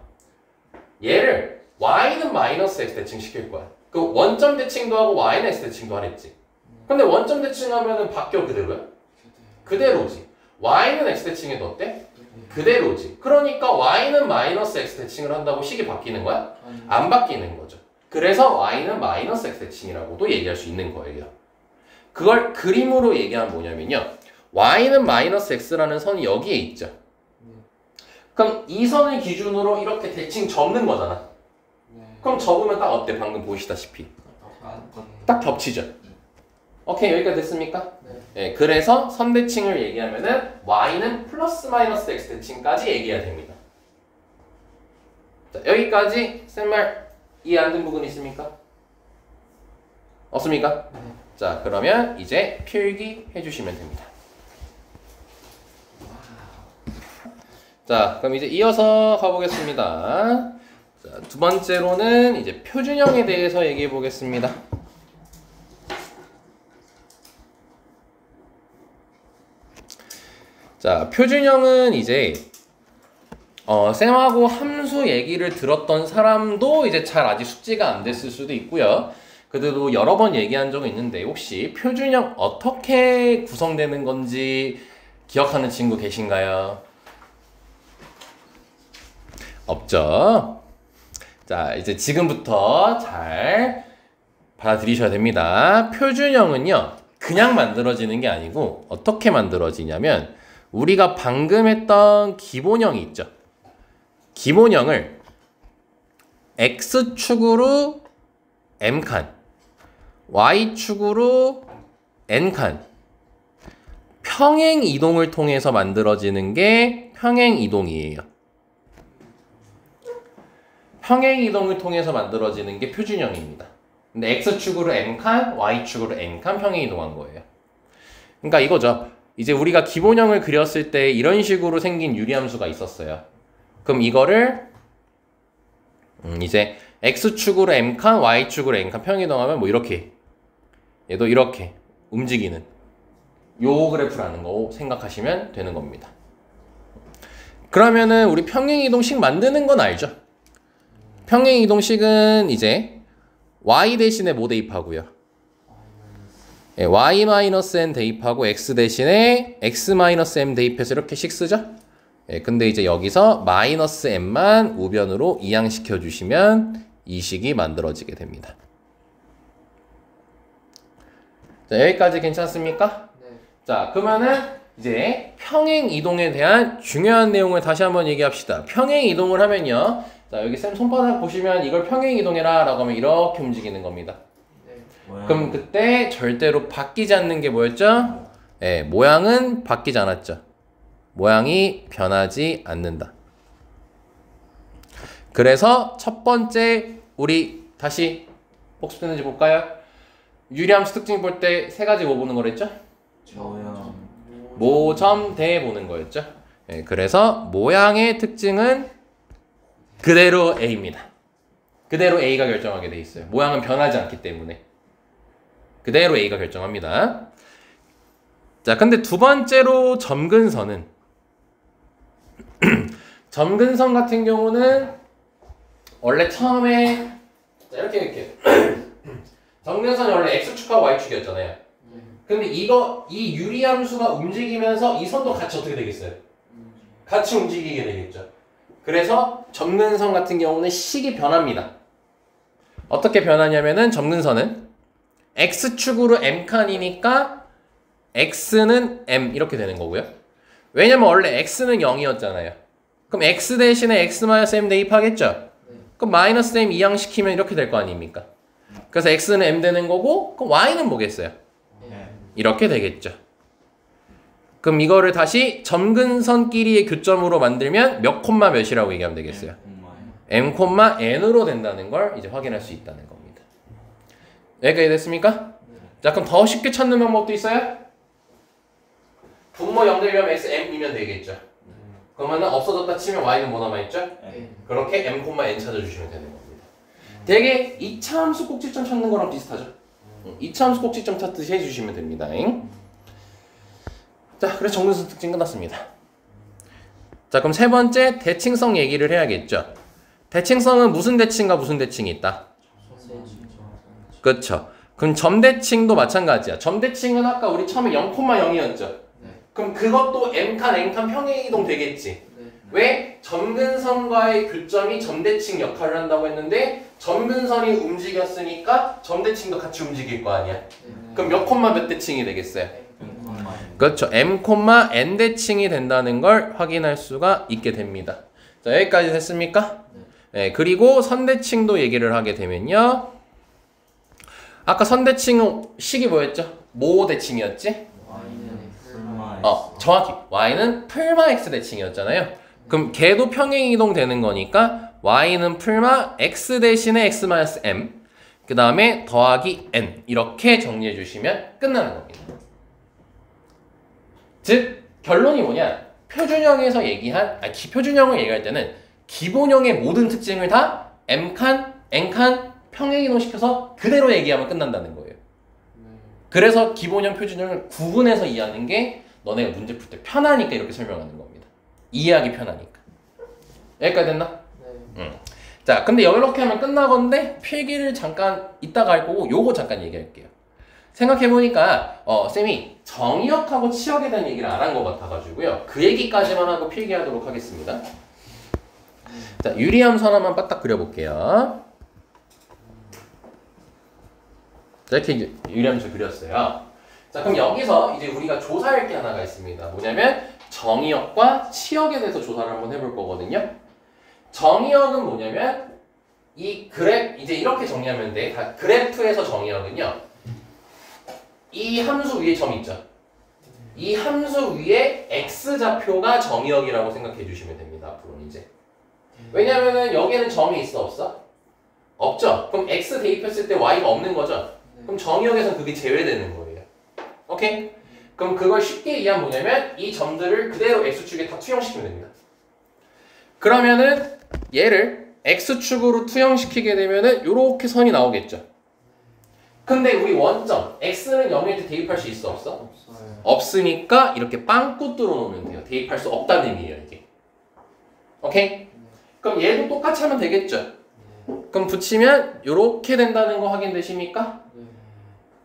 얘를 y는 마이너스 x 대칭 시킬 거야. 그 원점 대칭도 하고 y는 x 대칭도 하랬지. 근데 원점 대칭하면은 바뀌어 그대로야? 그대로지. y는 x 대칭해도 어때? 그대로지. 그러니까 y는 마이너스 x 대칭을 한다고 식이 바뀌는 거야? 안 바뀌는 거죠. 그래서 y는 마이너스 x 대칭이라고도 얘기할 수 있는 거예요. 그걸 그림으로 얘기하면 뭐냐면요. y는 마이너스 x라는 선이 여기에 있죠. 그럼 이 선을 기준으로 이렇게 대칭 접는 거잖아. 그럼 접으면 딱 어때? 방금 보시다시피. 딱 겹치죠. 오케이, 여기까지 됐습니까? 네, 그래서 선대칭을 얘기하면은 y는 플러스 마이너스 x 대칭까지 얘기해야 됩니다. 자, 여기까지 쌤말 이해 안 된 부분 있습니까? 없습니까? 네. 자, 그러면 이제 필기 해주시면 됩니다. 자, 그럼 이제 이어서 가보겠습니다. 자, 두 번째로는 이제 표준형에 대해서 얘기해 보겠습니다. 자, 표준형은 이제 쌤하고 함수 얘기를 들었던 사람도 이제 잘 아직 숙지가 안 됐을 수도 있고요. 그래도 여러 번 얘기한 적이 있는데 혹시 표준형 어떻게 구성되는 건지 기억하는 친구 계신가요? 없죠? 자, 이제 지금부터 잘 받아들이셔야 됩니다. 표준형은요, 그냥 만들어지는 게 아니고 어떻게 만들어지냐면 우리가 방금 했던 기본형이 있죠. 기본형을 X축으로 M칸, Y축으로 N칸, 평행 이동을 통해서 만들어지는 게 평행 이동이에요. 평행 이동을 통해서 만들어지는 게 표준형입니다. 근데 X축으로 M칸, Y축으로 N칸 평행 이동한 거예요. 그러니까 이거죠. 이제 우리가 기본형을 그렸을 때 이런 식으로 생긴 유리함수가 있었어요. 그럼 이거를 이제 X축으로 M칸, Y축으로 N칸 평행 이동하면 뭐 이렇게, 얘도 이렇게 움직이는 요 그래프라는 거 생각하시면 되는 겁니다. 그러면은 우리 평행 이동식 만드는 건 알죠? 평행 이동식은 이제 y 대신에 뭐 대입하고요? y-n 대입하고 x 대신에 x-m 대입해서 이렇게씩 쓰죠? 근데 이제 여기서 -m만 우변으로 이항시켜 주시면 이 식이 만들어지게 됩니다. 자, 여기까지 괜찮습니까? 네. 자, 그러면은 이제 평행 이동에 대한 중요한 내용을 다시 한번 얘기합시다. 평행 이동을 하면요. 자, 여기 쌤 손바닥 보시면 이걸 평행 이동해라 라고 하면 이렇게 움직이는 겁니다. 네. 그럼 그때 절대로 바뀌지 않는 게 뭐였죠? 모양은 바뀌지 않았죠. 모양이 변하지 않는다. 그래서 첫 번째 우리 다시 복습됐는지 볼까요? 유리함수 특징 볼 때 세 가지 뭐 보는 거랬죠? 모점 대 보는 거였죠. 그래서 모양의 특징은 그대로 A입니다. 그대로 A가 결정하게 돼 있어요. 모양은 변하지 않기 때문에 그대로 A가 결정합니다. 자, 근데 두 번째로 점근선은 점근선 같은 경우는 원래 처음에 자, 이렇게 점근선이 원래 X축하고 Y축이었잖아요. 네. 근데 이 유리함수가 움직이면서 이 선도 같이 어떻게 되겠어요? 같이 움직이게 되겠죠. 그래서 점근선 같은 경우는 식이 변합니다. 어떻게 변하냐면은 점근선은 X축으로 M칸이니까 X는 M 이렇게 되는 거고요. 왜냐면 원래 X는 0이었잖아요. 그럼 X 대신에 X-M 대입하겠죠? 그럼 마이너스 M 이항시키면 이렇게 될 거 아닙니까? 그래서 X는 M 되는 거고 그럼 Y는 뭐겠어요? 이렇게 되겠죠. 그럼 이거를 다시 점근선끼리의 교점으로 만들면 몇 콤마 몇이라고 얘기하면 되겠어요? M, N으로 된다는 걸 이제 확인할 수 있다는 겁니다. 여기까지 됐습니까? 자, 그럼 더 쉽게 찾는 방법도 있어요? 분모 0되려면 x, m이면 되겠죠. 그러면은 없어졌다 치면 y는 뭐 남아있죠? 그렇게 m, n 찾아주시면 되는 겁니다. 되게 2차 함수 꼭지점 찾는 거랑 비슷하죠? 2차 함수 꼭지점 찾듯이 해주시면 됩니다. 자, 그래서 정근선 특징 끝났습니다. 자, 그럼 세 번째 대칭성 얘기를 해야겠죠. 대칭성은 무슨 대칭과 무슨 대칭이 있다? 그렇죠. 그럼 점대칭도 마찬가지야. 점대칭은 아까 우리 처음에 0,0이었죠. 그럼 그것도 m칸, n칸 평행 이동 되겠지. 왜? 점근선과의 교점이 점대칭 역할을 한다고 했는데 점근선이 움직였으니까 점대칭도 같이 움직일 거 아니야. 그럼 몇 콤마 몇 대칭이 되겠어요? 그렇죠. m, n 대칭이 된다는 걸 확인할 수가 있게 됩니다. 자, 여기까지 됐습니까? 네, 그리고 선대칭도 얘기를 하게 되면요. 아까 선대칭 식이 뭐였죠? 모 대칭이었지? 정확히 y는 풀마 x 대칭이었잖아요. 그럼 걔도 평행 이동 되는 거니까 y는 풀마 x 대신에 x-m 그 다음에 더하기 n 이렇게 정리해 주시면 끝나는 겁니다. 즉 결론이 뭐냐? 표준형에서 얘기한 표준형을 얘기할 때는 기본형의 모든 특징을 다 m칸, n칸 평행 이동시켜서 그대로 얘기하면 끝난다는 거예요. 그래서 기본형, 표준형을 구분해서 이해하는 게 너네가 문제 풀 때 편하니까 이렇게 설명하는 겁니다. 이해하기 편하니까. 여기까지 됐나? 네. 자, 근데 이렇게 하면 끝나건데 필기를 잠깐 이따가 할 거고 요거 잠깐 얘기할게요. 생각해보니까 쌤이 정의역하고 치역에 대한 얘기를 안 한 것 같아가지고요. 그 얘기까지만 하고 필기하도록 하겠습니다. 자, 유리함수 하나만 빠딱 그려볼게요. 자, 이렇게 이제 유리함수 그렸어요. 자, 그럼 여기서 이제 우리가 조사할 게 하나가 있습니다. 뭐냐면 정의역과 치역에 대해서 조사를 한번 해볼 거거든요. 정의역은 뭐냐면 이 그래프 이제 이렇게 정리하면 돼. 그래프에서 정의역은요. 이 함수 위에 점 있죠. 이 함수 위에 x좌표가 정의역이라고 생각해 주시면 됩니다. 앞으로는 이제. 왜냐면은 여기는 점이 있어 없어? 없죠. 그럼 x 대입했을 때 y가 없는 거죠. 그럼 정의역에서는 그게 제외되는 거예요. 오케이? 그럼 그걸 쉽게 이해하면 뭐냐면 이 점들을 그대로 x축에 다 투영시키면 됩니다. 그러면은 얘를 x축으로 투영시키게 되면은 이렇게 선이 나오겠죠. 근데 우리 원점 x는 0일 때 대입할 수 있어 없어? 없어요. 없으니까 이렇게 빵꾸 뚫어 놓으면 돼요. 대입할 수 없다는 의미예요 이게. 오케이? 그럼 얘도 똑같이 하면 되겠죠. 그럼 붙이면 이렇게 된다는 거 확인되십니까? 네.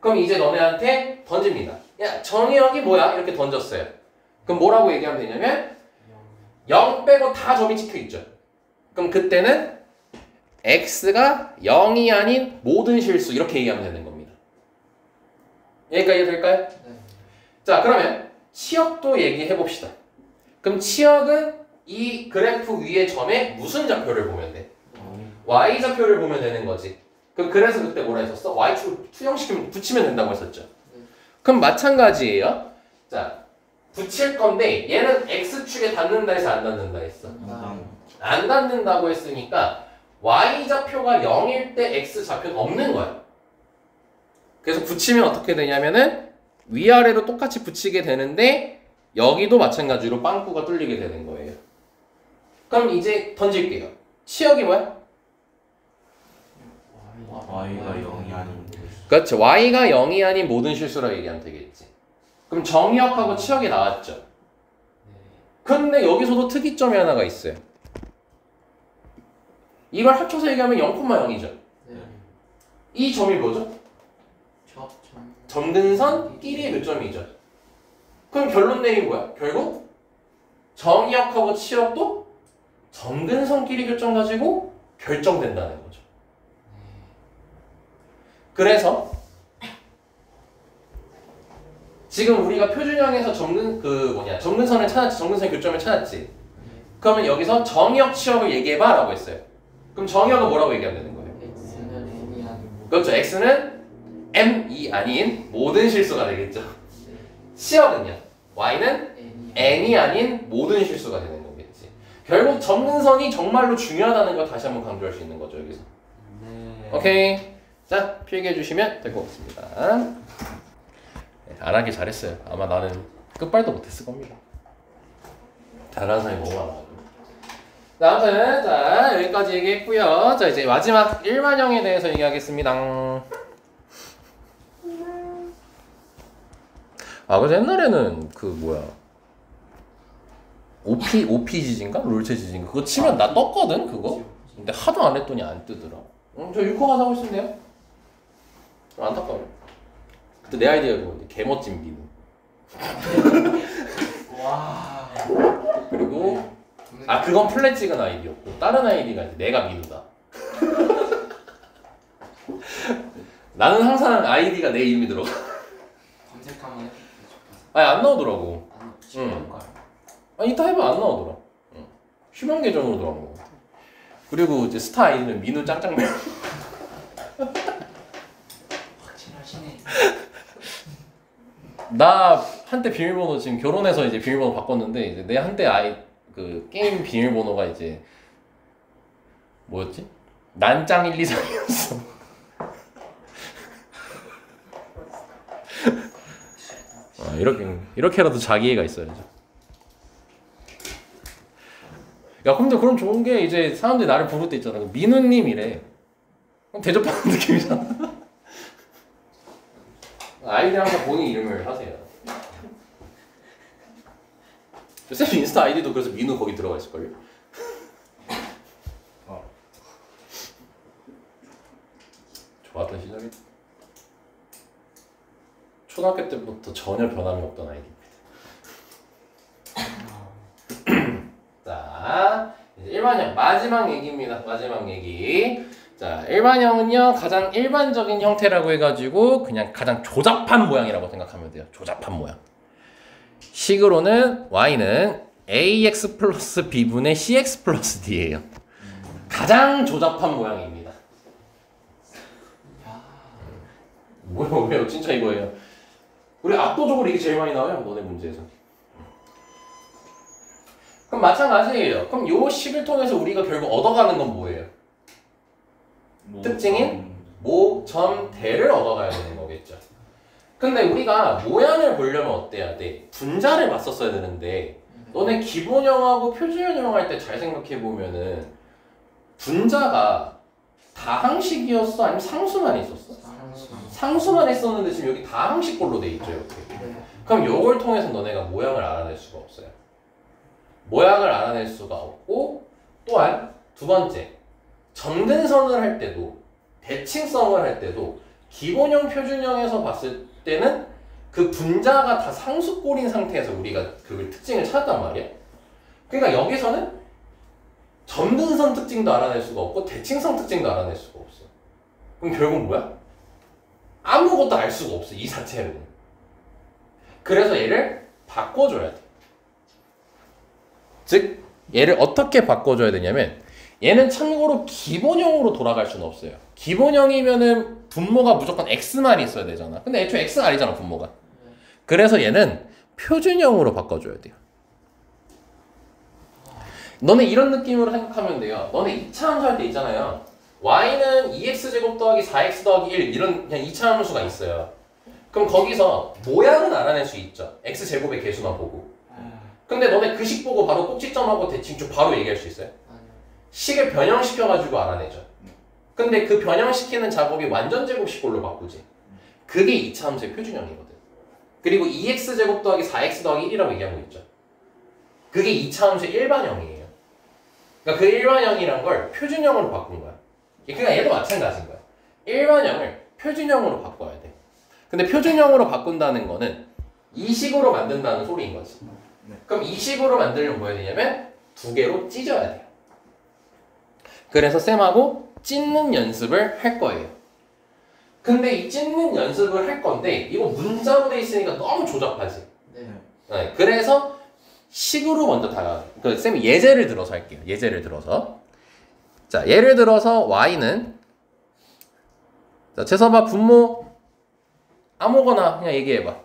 그럼 이제 너네한테 던집니다. 야, 정의역이 뭐야? 이렇게 던졌어요. 그럼 뭐라고 얘기하면 되냐면 0 빼고 다 점이 찍혀 있죠. 그럼 그때는 x가 0이 아닌 모든 실수 이렇게 얘기하면 되는 겁니다. 여기까지 될까요? 네. 자, 그러면 치역도 얘기해 봅시다. 그럼 치역은 이 그래프 위의 점에 무슨 좌표를 보면 돼? y좌표를 보면 되는 거지. 그래서 그때 뭐라 했었어? y축 투영시키면 붙이면 된다고 했었죠. 그럼 마찬가지예요. 자, 붙일 건데 얘는 x축에 닿는다 해서 안 닿는다 했어. 안 닿는다고 했으니까 y좌표가 0일 때 x좌표는 없는 거야. 그래서 붙이면 어떻게 되냐면은 위아래로 똑같이 붙이게 되는데 여기도 마찬가지로 빵꾸가 뚫리게 되는 거예요. 그럼 이제 던질게요. 치역이 뭐야? y가 0이 아닌 그렇죠. y가 0이 아닌 모든 실수라고 얘기하면 되겠지. 그럼 정의역하고 치역이 나왔죠. 근데 여기서도 특이점이 하나가 있어요. 이걸 합쳐서 얘기하면 0,0이죠. 네. 이 점이 뭐죠? 점근선 끼리의 몇 점이죠. 그럼 결론 내린 거야. 결국 정의역하고 치역도 점근선끼리 결정 가지고 결정된다는 거죠. 그래서 지금 우리가 표준형에서 점근선을 찾았지, 점근선의 교점을 찾았지. 그러면 여기서 정의역 치역을 얘기해봐 라고 했어요. 그럼 정의역은 뭐라고 얘기하면 되는 거예요? x는 n이 아니고. 그렇죠. x는 m이 아닌 모든 실수가 되겠죠. 치역은요? y는 n이 아닌 모든 실수가 되는 거겠지. 결국 점근선이 정말로 중요하다는 걸 다시 한번 강조할 수 있는 거죠, 여기서. 네. 오케이. 자, 필기해 주시면 될 것 같습니다. 네, 안 하길 잘했어요. 아마 나는 끝발도 못했을 겁니다. 잘하는 사람이 너무 많아가지고. 아무튼 자, 여기까지 얘기했고요. 자, 이제 마지막 일반형에 대해서 얘기하겠습니다. 그래서 옛날에는 그 뭐야 OPGG인가? 롤체 지진가? 그거 치면 나 떴거든 그거? 근데 하도 안 했더니 안 뜨더라. 저 6호가 사고 싶은데요? 좀 안타까워요. 그때 내 아이디어 그건데 개멋진 비누. 와. 그리고 그건 플랫 찍은 아이디였고 다른 아이디가 이제 내가 비누다. 나는 항상 아이디가 내 이름이 들어가. 검색 한번 해볼게요. 안 나오더라고. 응. 이따 해봐 안 나오더라. 휴먼 계정으로 들어간 거. 그리고 이제 스타 아이디는 민우 짱짱맨. 확실하시네. 나 한때 비밀번호 지금 결혼해서 이제 비밀번호 바꿨는데 이제 내 한때 그 게임 비밀번호가 이제 뭐였지? 난짱 123이었어. 이렇게라도 자기애가 있어야죠. 야, 근데 그럼 좋은 게 이제 사람들이 나를 부를 때 있잖아. 민우님이래. 그럼 대접받는 느낌이잖아. 아이디 항상 본인 이름을 하세요. 쌤 인스타 아이디도 그래서 민우 거기 들어가 있을걸요? 좋았던 시절이. 초등학교 때부터 전혀 변함이 없던 아이디입니다. 자, 이제 일반형 마지막 얘기입니다. 마지막 얘기. 자, 일반형은요 가장 일반적인 형태라고 해가지고 그냥 가장 조잡한 모양이라고 생각하면 돼요. 조잡한 모양. 식으로는 y는 ax 플러스 b분의 cx 플러스 d예요. 가장 조잡한 모양입니다. 뭐요? 왜요? 진짜 이거예요. 우리 압도적으로 이게 제일 많이 나와요. 너네 문제에서. 그럼 마찬가지예요. 그럼 요 식을 통해서 우리가 결국 얻어가는 건 뭐예요? 특징인 모, 점, 대를 얻어가야 되는 거겠죠. 근데 우리가 모양을 보려면 어때야 돼? 분자를 맞섰어야 되는데 너네 기본형하고 표준형 할 때 잘 생각해 보면은 분자가 다항식이었어? 아니면 상수만 있었어? 상수만 했었는데 지금 여기 다항식꼴로 돼 있죠 이렇게. 그럼 요걸 통해서 너네가 모양을 알아낼 수가 없어요. 모양을 알아낼 수가 없고 또한 두 번째 점근선을 할 때도 대칭성을 할 때도 기본형 표준형에서 봤을 때는 그 분자가 다 상수꼴인 상태에서 우리가 그 특징을 찾았단 말이야. 그러니까 여기서는 점근선 특징도 알아낼 수가 없고 대칭성 특징도 알아낼 수가 없어. 그럼 결국 뭐야? 아무것도 알 수가 없어 이 자체로는. 그래서 얘를 바꿔줘야 돼. 즉 얘를 어떻게 바꿔줘야 되냐면 얘는 참고로 기본형으로 돌아갈 수는 없어요. 기본형이면은 분모가 무조건 x만 있어야 되잖아. 근데 애초에 x가 아니잖아 분모가. 그래서 얘는 표준형으로 바꿔줘야 돼요. 너네 이런 느낌으로 생각하면 돼요. 너네 2차 함수 할 때 있잖아요. y는 2x제곱 더하기 4x 더하기 1 이런 그냥 2차 함수가 있어요. 그럼 거기서 모양은 알아낼 수 있죠. x제곱의 개수만 보고. 근데 너네 그 식 보고 바로 꼭지점하고 대칭축 바로 얘기할 수 있어요? 식을 변형시켜가지고 알아내죠. 근데 그 변형시키는 작업이 완전 제곱식꼴로 바꾸지. 그게 2차 함수의 표준형이거든. 그리고 2x제곱 더하기 4x 더하기 1이라고 얘기하고 있죠. 그게 2차 함수의 일반형이에요. 그러니까 그 일반형이란 걸 표준형으로 바꾼 거야. 그러니까 얘도 마찬가지인 거야. 일반형을 표준형으로 바꿔야 돼. 근데 표준형으로 바꾼다는 거는 이 식으로 만든다는 소리인 거지. 그럼 이 식으로 만들려면 뭐 해야 되냐면 두 개로 찢어야 돼요. 그래서 쌤하고 찢는 연습을 할 거예요. 근데 이 찢는 연습을 할 건데 이거 문자로 돼 있으니까 너무 조잡하지. 네, 그래서 식으로 먼저 다가. 쌤이 예제를 들어서 할게요. 예제를 들어서. 자, 예를 들어서 y는 자, 재서봐 분모 아무거나 그냥 얘기해봐.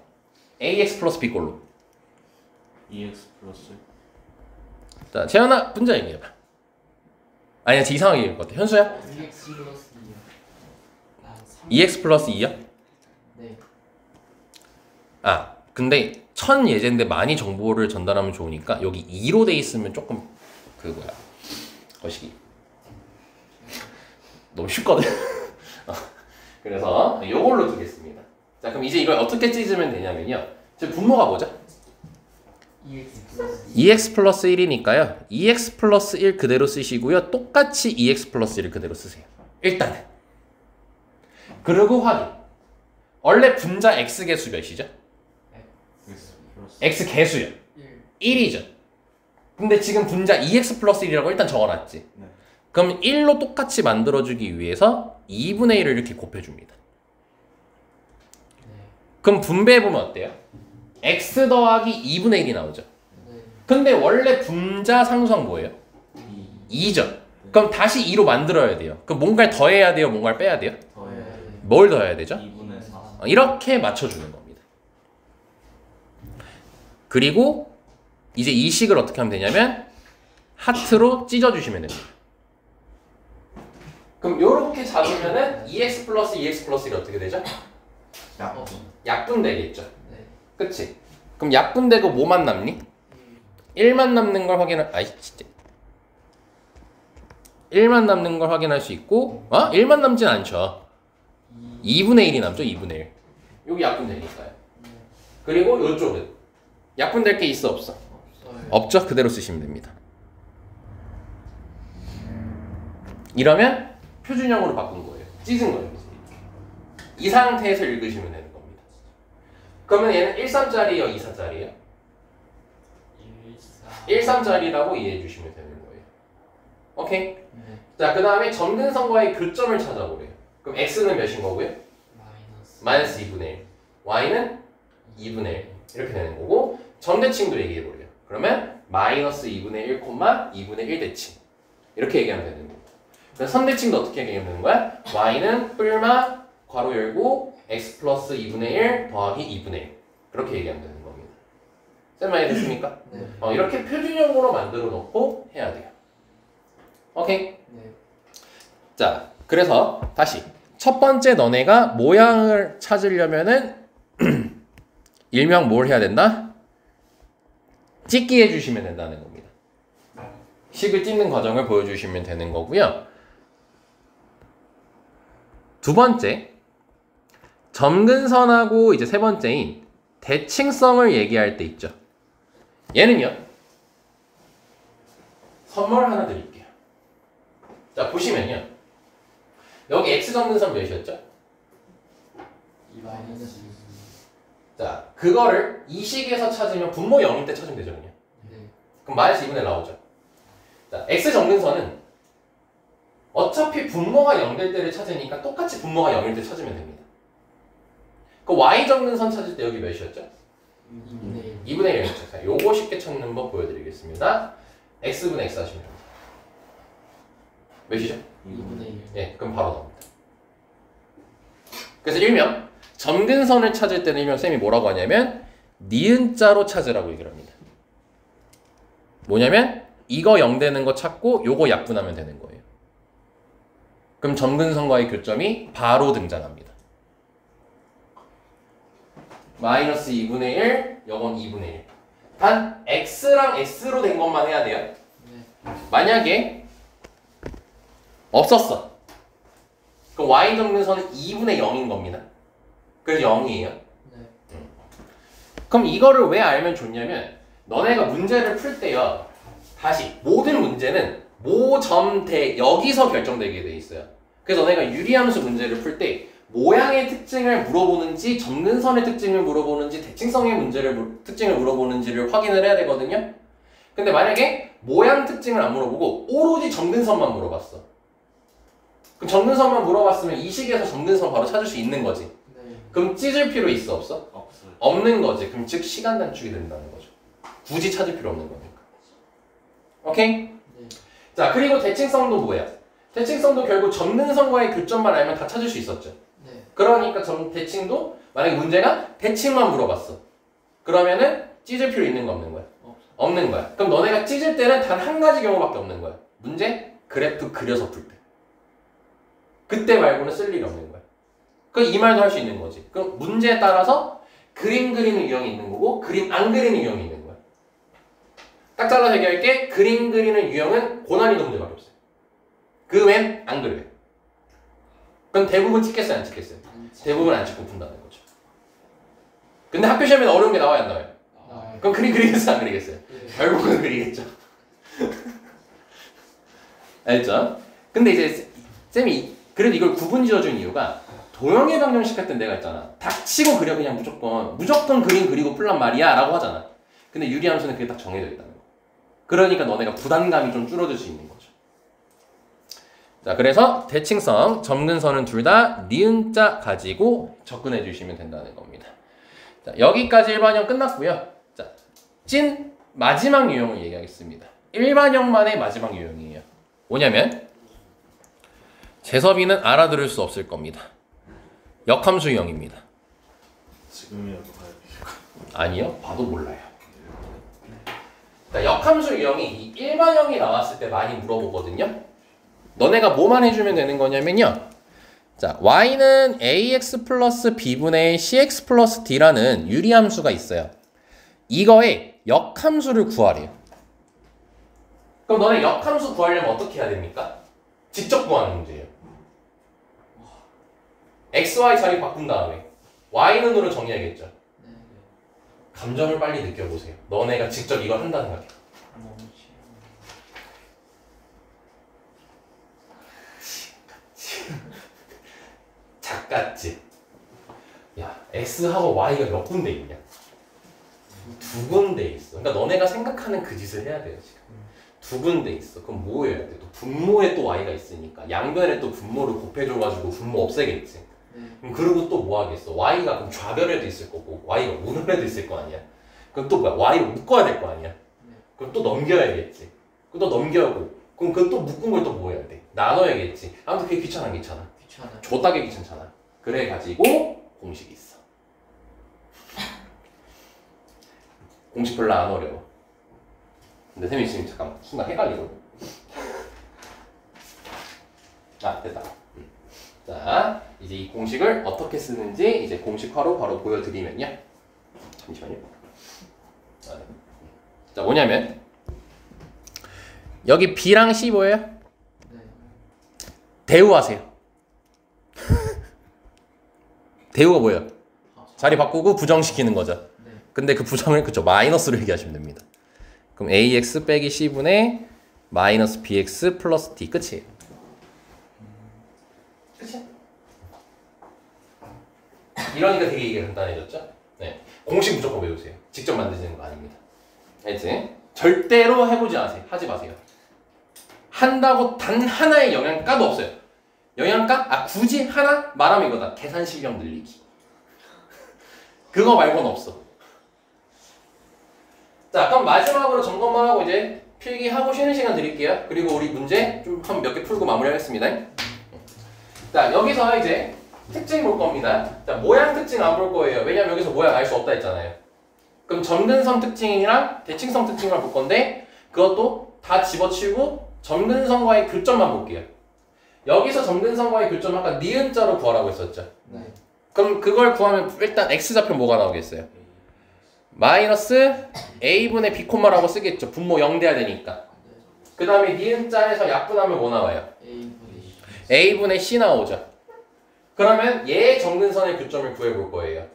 ax 플러스 b꼴로. EX 플러스 자, 재현아 분자 얘기해봐. 아니야, 이상하게 얘기할 것 같아. 현수야? 2x 플러스 2요. 2x 플러스 2야? 네. 아, 근데 천 예제인데 많이 정보를 전달하면 좋으니까 여기 2로 돼 있으면 조금 그거야. 거시기. 너무 쉽거든. 그래서 요걸로 두겠습니다. 자, 그럼 이제 이걸 어떻게 찢으면 되냐면요. 지금 분모가 뭐죠? 2x 플러스 1이니까요. 2x 플러스 1 그대로 쓰시고요. 똑같이 2x 플러스 1을 그대로 쓰세요. 일단은. 그리고 확인. 원래 분자 x 개수 몇이죠? X 플러스 x 개수요. 1이죠. 근데 지금 분자 2x 플러스 1이라고 일단 적어놨지. 네. 그럼 1로 똑같이 만들어주기 위해서 2분의 1을 이렇게 곱해줍니다. 그럼 분배해보면 어때요? x 더하기 2분의 1이 나오죠. 근데 원래 분자 상수항 뭐예요? 2죠. 그럼 다시 2로 만들어야 돼요. 그럼 뭔가를 더해야 돼요? 뭔가를 빼야 돼요? 뭘 더해야 되죠? 2분의 4 이렇게 맞춰주는 겁니다. 그리고 이제 이 식을 어떻게 하면 되냐면 하트로 찢어주시면 됩니다. 그럼 이렇게 잡으면은 2x 플러스 2x 플러스 1이 어떻게 되죠? 약분 되겠죠. 그치? 그럼 약분되고 뭐만 남니? 1만 남는 걸 확인할, 아이 진짜 1만 남는 걸 확인할 수 있고 1만 남진 않죠. 2분의 1이 남죠. 2분의 1 여기 약분되니까요. 그리고 이쪽은 약분될 게 있어 없어? 없죠. 그대로 쓰시면 됩니다. 이러면 표준형으로 바꾼 거예요. 찢은 거예요. 이 상태에서 읽으시면 되는 겁니다. 그러면 얘는 13짜리예요, 24짜리예요? 13짜리라고 이해해 주시면 되는 거예요. 오케이? 네. 자, 그 다음에 점근선과의 교점을 찾아보래요. 그럼 x는 몇인 거고요? 마이너스 2분의 1. y는 2분의 1. 이렇게 되는 거고, 점대칭도 얘기해 보래요. 그러면 마이너스 2분의 1, 2분의 1 대칭. 이렇게 얘기하면 되는 거고. 그래서 선대칭도 어떻게 얘기하면 되는 거야? y는 뿔마 괄호 열고 x 플러스 2분의 1 더하기 2분의 1. 그렇게 얘기하면 되는 겁니다. 쌤 많이 됐습니까? 네. 이렇게 표준형으로 만들어 놓고 해야 돼요. 오케이? 네. 자, 그래서 다시 첫 번째 너네가 모양을 찾으려면은 일명 뭘 해야 된다? 찍기 해주시면 된다는 겁니다. 식을 찍는 과정을 보여주시면 되는 거고요. 두 번째, 점근선하고 이제 세 번째인 대칭성을 얘기할 때 있죠. 얘는요, 선물 하나 드릴게요. 자, 보시면요, 여기 x점근선 몇이었죠? 마이너스. 자, 그거를 이 식에서 찾으면 분모 0일 때 찾으면 되죠, 그냥. 네. 그럼 마이너스 2분의 1 나오죠. 자, x점근선은 어차피 분모가 0 될 때를 찾으니까 똑같이 분모가 0일 때 찾으면 됩니다. 그 y점근선 찾을 때 여기 몇이었죠? 2분의 1. 2분의 1이었죠. 자, 요거 쉽게 찾는 법 보여드리겠습니다. x분의 x 하시면 됩니다. 몇이죠? 2분의 1. 예, 그럼 바로 나옵니다. 그래서 일명 점근선을 찾을 때는 일명 쌤이 뭐라고 하냐면 니은자로 찾으라고 얘기를 합니다. 뭐냐면 이거 0 되는 거 찾고 요거 약분하면 되는 거예요. 그럼 점근선과의 교점이 바로 등장합니다. 마이너스 2분의 1, 요건 2분의 1. 단 x랑 x로 된 것만 해야 돼요. 네. 만약에 없었어. 그럼 y 점근선은 2분의 0인 겁니다. 그래서 0이에요. 네. 그럼 이거를 왜 알면 좋냐면 너네가 문제를 풀 때요. 다시 모든 문제는 모점대 여기서 결정되게 돼 있어요. 그래서 너네가 유리함수 문제를 풀 때 모양의 특징을 물어보는지 점근선의 특징을 물어보는지 대칭성의 특징을 물어보는지를 확인을 해야 되거든요. 근데 만약에 모양 특징을 안 물어보고 오로지 점근선만 물어봤어. 그럼 점근선만 물어봤으면 이 식에서 점근선 바로 찾을 수 있는 거지. 네. 그럼 찢을 필요 있어 없어? 없어요. 없는 거지. 그럼 즉 시간 단축이 된다는 거죠. 굳이 찾을 필요 없는 거니까. 오케이? 네. 자, 그리고 대칭성도 뭐야? 대칭성도 결국 점근선과의 교점만 알면 다 찾을 수 있었죠. 네. 그러니까 대칭도 만약에 문제가 대칭만 물어봤어. 그러면은 찢을 필요 있는 거 없는 거야? 없는 거야. 그럼 너네가 찢을 때는 단 한 가지 경우밖에 없는 거야. 문제? 그래프 그려서 풀 때. 그때 말고는 쓸 일이 없는 거야. 그럼 이 말도 할 수 있는 거지. 그럼 문제에 따라서 그림 그리는 유형이 있는 거고 그림 안 그리는 유형이 있는 거야. 딱 잘라서 얘기할게. 그림 그리는 유형은 고난이도 문제밖에 없어요. 그 외엔 안 그려요. 그럼 대부분 찍겠어요, 안 찍겠어요? 대부분 안 찍고 푼다는 거죠. 근데 학교 시험에는 어려운 게 나와요, 안 나와요? 나와요. 그럼 그림 그리겠어요, 안 그리겠어요? 네. 결국은 그리겠죠. 알죠? 근데 이제 쌤이 그래도 이걸 구분 지어준 이유가 도형의 방정식 할 때 내가 있잖아. 닥치고 그려 그냥 무조건 그림 그리고 풀란 말이야 라고 하잖아. 근데 유리함수는 그게 딱 정해져 있다는 거. 그러니까 너네가 부담감이 좀 줄어들 수 있는 거죠. 자, 그래서 대칭성, 점근선은 둘 다 니은자 가지고 접근해 주시면 된다는 겁니다. 자, 여기까지 1반형 끝났고요. 자, 찐 마지막 유형을 얘기하겠습니다. 1반형만의 마지막 유형이에요. 뭐냐면 재섭이는 알아들을 수 없을 겁니다. 역함수 유형입니다. 지금이라도 가야 돼요. 아니요, 봐도 몰라요. 자, 역함수 유형이 이 1반형이 나왔을 때 많이 물어보거든요. 너네가 뭐만 해주면 되는 거냐면요. 자, y는 ax 플러스 b분의 cx 플러스 d라는 유리함수가 있어요. 이거의 역함수를 구하래요. 그럼 너네 역함수 구하려면 어떻게 해야 됩니까? 직접 구하는 문제예요. x, y 자리 바꾼 다음에 y는으로 정리하겠죠. 네. 감정을 빨리 느껴보세요. 너네가 직접 이걸 한다는 거야. 너무 쉬워. 작같지? x하고 y가 몇 군데 있냐? 두 군데 있어. 그러니까 너네가 생각하는 그 짓을 해야 돼요 지금. 두 군데 있어. 그럼 뭐 해야 돼? 또 분모에 또 y가 있으니까 양변에 또 분모를 곱해줘가지고 분모 없애겠지. 그럼 그리고 또 뭐 하겠어? y가 그럼 좌변에도 있을 거고 y가 우변에도 있을 거 아니야. 그럼 또 뭐야? y로 묶어야 될 거 아니야. 그럼 또 넘겨야겠지. 그럼 또 넘겨고. 그럼 그 또 묶은 걸 또 뭐 해야 돼? 나눠야겠지. 아무튼 그게 귀찮아 귀찮아. 귀찮아. 좆다게 귀찮잖아. 그래 가지고 공식이 있어. 공식 별로 안 어려워. 근데 쌤이 지금 잠깐 순간 헷갈리거든. 아 됐다. 자 이제 이 공식을 어떻게 쓰는지 이제 공식화로 바로 보여드리면요. 잠시만요. 자 뭐냐면 여기 B랑 C 뭐예요? 네. 대우하세요. 대우가 뭐예요? 자리 바꾸고 부정시키는 거죠. 네. 근데 그 부정을 그쵸 마이너스로 얘기하시면 됩니다. 그럼 ax 빼기 c분의 마이너스 bx 플러스 d 끝이에요. 끝이야. 이러니까 되게 이게 간단해졌죠? 네. 공식 무조건 외우세요. 직접 만드시는 거 아닙니다. 알지? 절대로 해보지 마세요. 하지 마세요. 한다고 단 하나의 영양가도 없어요. 영양가? 아 굳이 하나? 말하면 이거다. 계산 실력 늘리기. 그거 말고는 없어. 자 그럼 마지막으로 점검만 하고 이제 필기하고 쉬는 시간 드릴게요. 그리고 우리 문제 좀 한 몇 개 풀고 마무리하겠습니다. 자 여기서 이제 특징 볼 겁니다. 자 모양 특징 안 볼 거예요. 왜냐면 여기서 모양 알 수 없다 했잖아요. 그럼 점근성 특징이랑 대칭성 특징을 볼 건데 그것도 다 집어치우고 점근성과의 교점만 볼게요. 여기서 점근성과의 교점 아까 니은자로 구하라고 했었죠. 네. 그럼 그걸 구하면 일단 x좌표 뭐가 나오겠어요? 마이너스 a분의 b 콤마라고 쓰겠죠. 분모 0 돼야 되니까. 그 다음에 니은자에서 약분하면 뭐 나와요? a분의 c 나오죠. 그러면 얘의 점근선의 교점을 구해볼 거예요.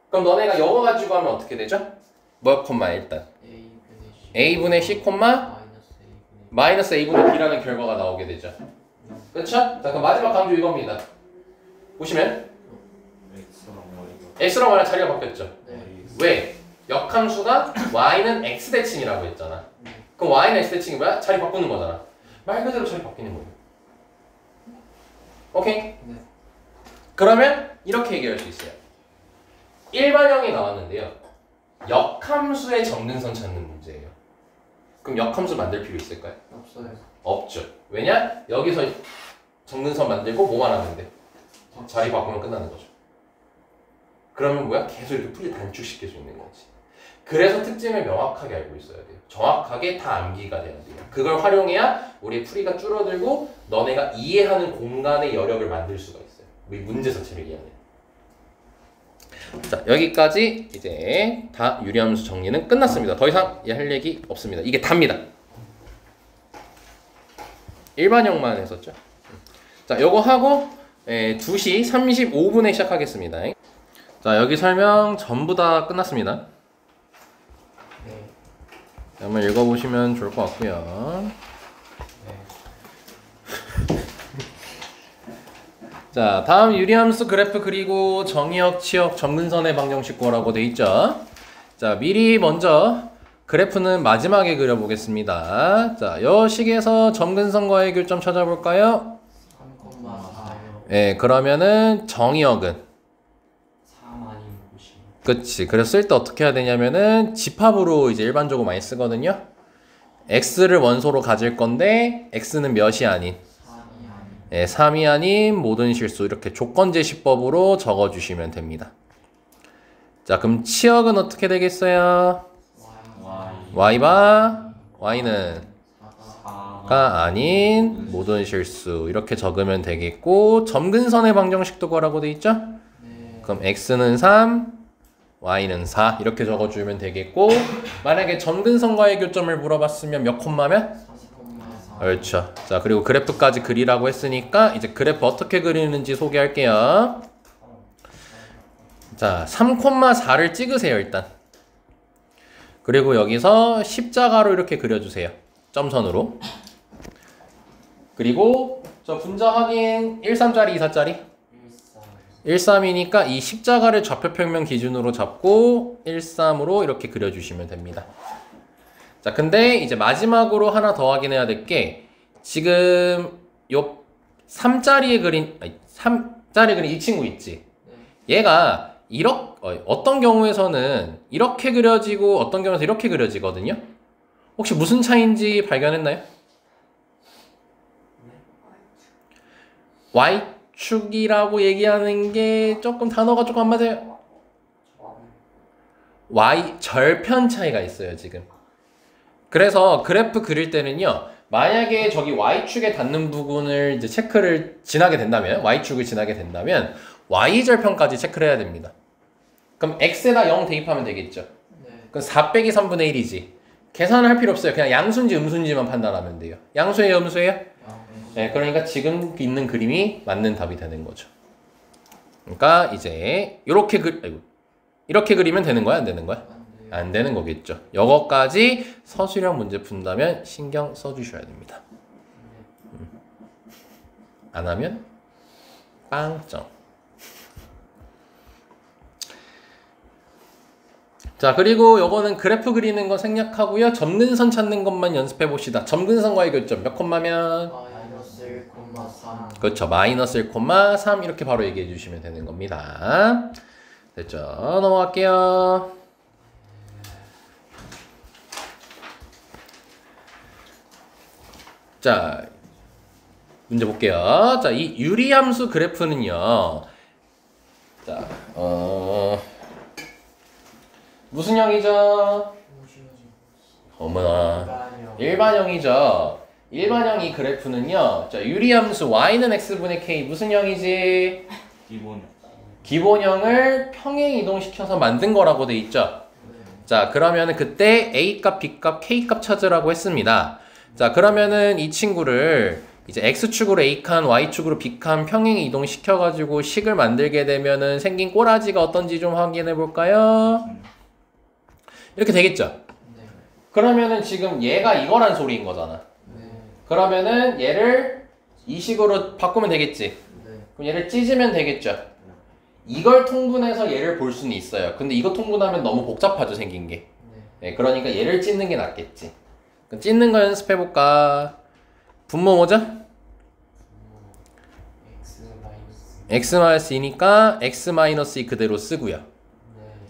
그럼 너네가 이거 가지고 하면 어떻게 되죠? 뭐 콤마 일단 a분의 c 콤마 마이너스 a분의 b라는 결과가 나오게 되죠. 그렇죠? 자 그럼 마지막 강조 이겁니다. 보시면 x랑 y랑 자리가 바뀌었죠. 네. 왜? 역함수가 y는 x 대칭이라고 했잖아. 그럼 y는 x 대칭이 뭐야? 자리 바꾸는 거잖아. 말 그대로 자리 바뀌는 거예요. 오케이? 네. 그러면 이렇게 얘기할 수 있어요. 일반형이 나왔는데요. 역함수의 점근선 찾는 문제예요. 그럼 역함수 만들 필요 있을까요? 없어요. 없죠. 왜냐? 여기서 점근선 만들고 뭐만 하면 돼? 자리 바꾸면 끝나는 거죠. 그러면 뭐야? 계속 이렇게 풀이 단축시킬 수 있는 거지. 그래서 특징을 명확하게 알고 있어야 돼요. 정확하게 다 암기가 돼야 돼요. 그걸 활용해야 우리의 풀이가 줄어들고 너네가 이해하는 공간의 여력을 만들 수가 있어요. 우리 문제 자체를 이해하는. 자 여기까지 이제 다 유리함수 정리는 끝났습니다. 더 이상 할 얘기 없습니다. 이게 답니다. 일반형만 했었죠. 자 요거 하고 2시 35분에 시작하겠습니다. 자 여기 설명 전부 다 끝났습니다. 네. 한번 읽어보시면 좋을 것 같고요. 자 다음 유리함수 그래프 그리고 정의역, 치역, 점근선의 방정식구라고 돼 있죠. 자 미리 먼저 그래프는 마지막에 그려보겠습니다. 자 이 식에서 점근선과의 교점 찾아볼까요? 3,4요. 네 그러면은 정의역은 4만이 50. 그치. 그래서 쓸 때 어떻게 해야 되냐면은 집합으로 이제 일반적으로 많이 쓰거든요. x를 원소로 가질 건데 x는 몇이 아닌 3이 아닌. 3이 아닌 모든 실수 이렇게 조건제시법으로 적어주시면 됩니다. 자 그럼 치역은 어떻게 되겠어요? y바 y는 4가 아닌 모든 실수 이렇게 적으면 되겠고 점근선의 방정식도 구하라고 돼 있죠? 네. 그럼 x는 3 y는 4 이렇게 적어주면 되겠고 만약에 점근선과의 교점을 물어봤으면 몇 콤마면? 4,4. 그렇죠. 자 그리고 그래프까지 그리라고 했으니까 이제 그래프 어떻게 그리는지 소개할게요. 자 3,4를 찍으세요 일단. 그리고 여기서 십자가로 이렇게 그려주세요. 점선으로. 그리고 저 분자 확인 1,3짜리 2,4짜리? 13이니까 이 십자가를 좌표평면 기준으로 잡고 13으로 이렇게 그려주시면 됩니다. 자, 근데 이제 마지막으로 하나 더 확인해야 될 게 지금 요 3짜리에 그린 3짜리 그린 이 친구 있지? 얘가 어떤 경우에서는 이렇게 그려지고 어떤 경우에서 이렇게 그려지거든요. 혹시 무슨 차이인지 발견했나요? Y축이라고 얘기하는 게 조금 단어가 조금 안 맞아요. Y 절편 차이가 있어요, 지금. 그래서 그래프 그릴 때는요, 만약에 저기 Y축에 닿는 부분을 이제 체크를 지나게 된다면, Y축을 지나게 된다면, Y절편까지 체크를 해야 됩니다. 그럼 X에다 0 대입하면 되겠죠. 네. 그럼 4 빼기 3분의 1이지. 계산을 할 필요 없어요. 그냥 양수인지 음수인지만 판단하면 돼요. 양수예요, 음수예요? 네, 그러니까 지금 있는 그림이 맞는 답이 되는 거죠. 그러니까 이제 이렇게 그리면 되는 거야, 안 되는 거야? 안 되는 거겠죠. 이거까지 서술형 문제 푼다면 신경 써주셔야 됩니다. 안 하면 빵점. 자, 그리고 요거는 그래프 그리는 거 생략하고요. 점근선 찾는 것만 연습해 봅시다. 점근선과의 교점 몇 콤마면? 마이너스 1,3. 그렇죠. 마이너스 1,3 이렇게 바로 얘기해 주시면 되는 겁니다. 됐죠? 넘어갈게요. 자, 문제 볼게요. 자, 이 유리함수 그래프는요. 자, 무슨 형이죠? 어머나. 일반형이죠. 일반형 이 그래프는요. 자, 유리함수 y는 x분의 k 무슨 형이지? 기본형. 기본형을 평행 이동시켜서 만든 거라고 돼 있죠. 자, 그러면은 그때 a값, b값, k값 찾으라고 했습니다. 자, 그러면은 이 친구를 이제 x축으로 a칸, y축으로 b칸 평행 이동시켜가지고 식을 만들게 되면은 생긴 꼬라지가 어떤지 좀 확인해 볼까요? 이렇게 되겠죠? 네. 그러면은 지금 얘가 이거란 소리인 거잖아. 네. 그러면은 얘를 이 식으로 바꾸면 되겠지. 네. 그럼 얘를 찢으면 되겠죠. 이걸 통분해서 얘를 볼 수는 있어요. 근데 이거 통분하면 너무 복잡하죠, 생긴 게. 네, 그러니까 얘를 찢는 게 낫겠지. 그럼 찢는 거 연습해 볼까? 분모 뭐죠? x-2니까 x-2 그대로 쓰고요.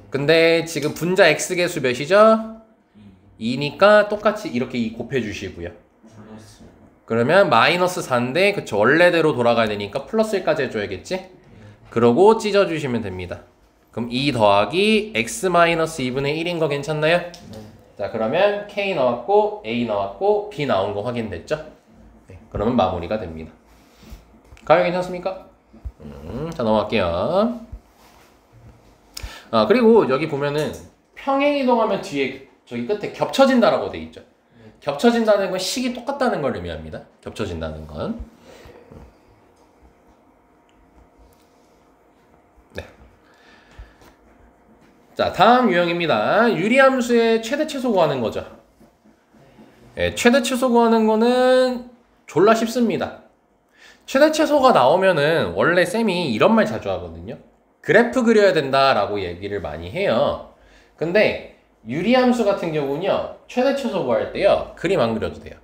근데 지금 분자 x개수 몇이죠? 2니까 똑같이 이렇게 곱해 주시고요. 플러스. 그러면 마이너스 4인데 그쵸, 원래대로 돌아가야 되니까 플러스 1까지 해줘야겠지? 그러고 찢어주시면 됩니다. 그럼 2 더하기 x-2분의 1인 거 괜찮나요? 네. 자, 그러면 k 나왔고 a 나왔고 b 나온 거 확인됐죠? 네, 그러면 마무리가 됩니다. 가요 괜찮습니까? 자, 넘어갈게요. 그리고 여기 보면은 평행 이동하면 뒤에 저기 끝에 겹쳐진다라고 돼 있죠. 겹쳐진다는 건 식이 똑같다는 걸 의미합니다. 겹쳐진다는 건. 네. 자, 다음 유형입니다. 유리함수의 최대 최소 구하는 거죠. 네, 최대 최소 구하는 거는 졸라 쉽습니다. 최대 최소가 나오면은 원래 쌤이 이런 말 자주 하거든요. 그래프 그려야 된다라고 얘기를 많이 해요. 근데 유리함수 같은 경우는요, 최대 최소 구할 때요, 그림 안 그려도 돼요.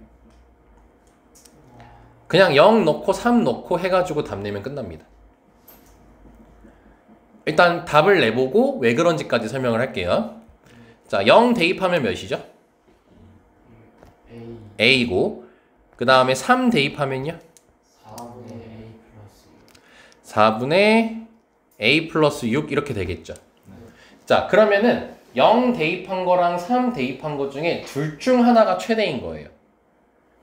그냥 0 넣고 3 넣고 해가지고 답 내면 끝납니다. 일단 답을 내보고 왜 그런지까지 설명을 할게요. 자, 0 대입하면 몇이죠? A고, 그 다음에 3 대입하면요? 4분의 A 플러스 6 이렇게 되겠죠. 자, 그러면은 0 대입한 거랑 3 대입한 것 중에 둘 중 하나가 최대인 거예요.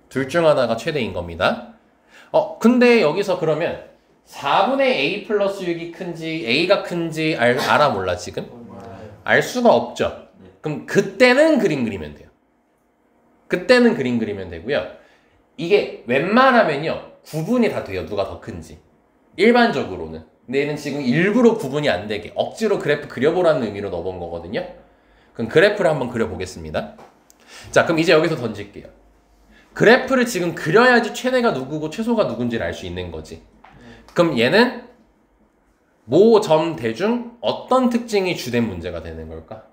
둘 중 하나가 최대인 겁니다. 근데 여기서 그러면 4분의 A 플러스 6이 큰지 A가 큰지 알아 몰라 지금? 알 수가 없죠. 그럼 그때는 그림 그리면 돼요. 그때는 그림 그리면 되고요. 이게 웬만하면요, 구분이 다 돼요. 누가 더 큰지. 일반적으로는. 근데 얘는 지금 일부러 구분이 안 되게 억지로 그래프 그려보라는 의미로 넣어본 거거든요. 그럼 그래프를 한번 그려보겠습니다. 자, 그럼 이제 여기서 던질게요. 그래프를 지금 그려야지 최대가 누구고 최소가 누군지를 알 수 있는 거지. 그럼 얘는 모점대 중 어떤 특징이 주된 문제가 되는 걸까?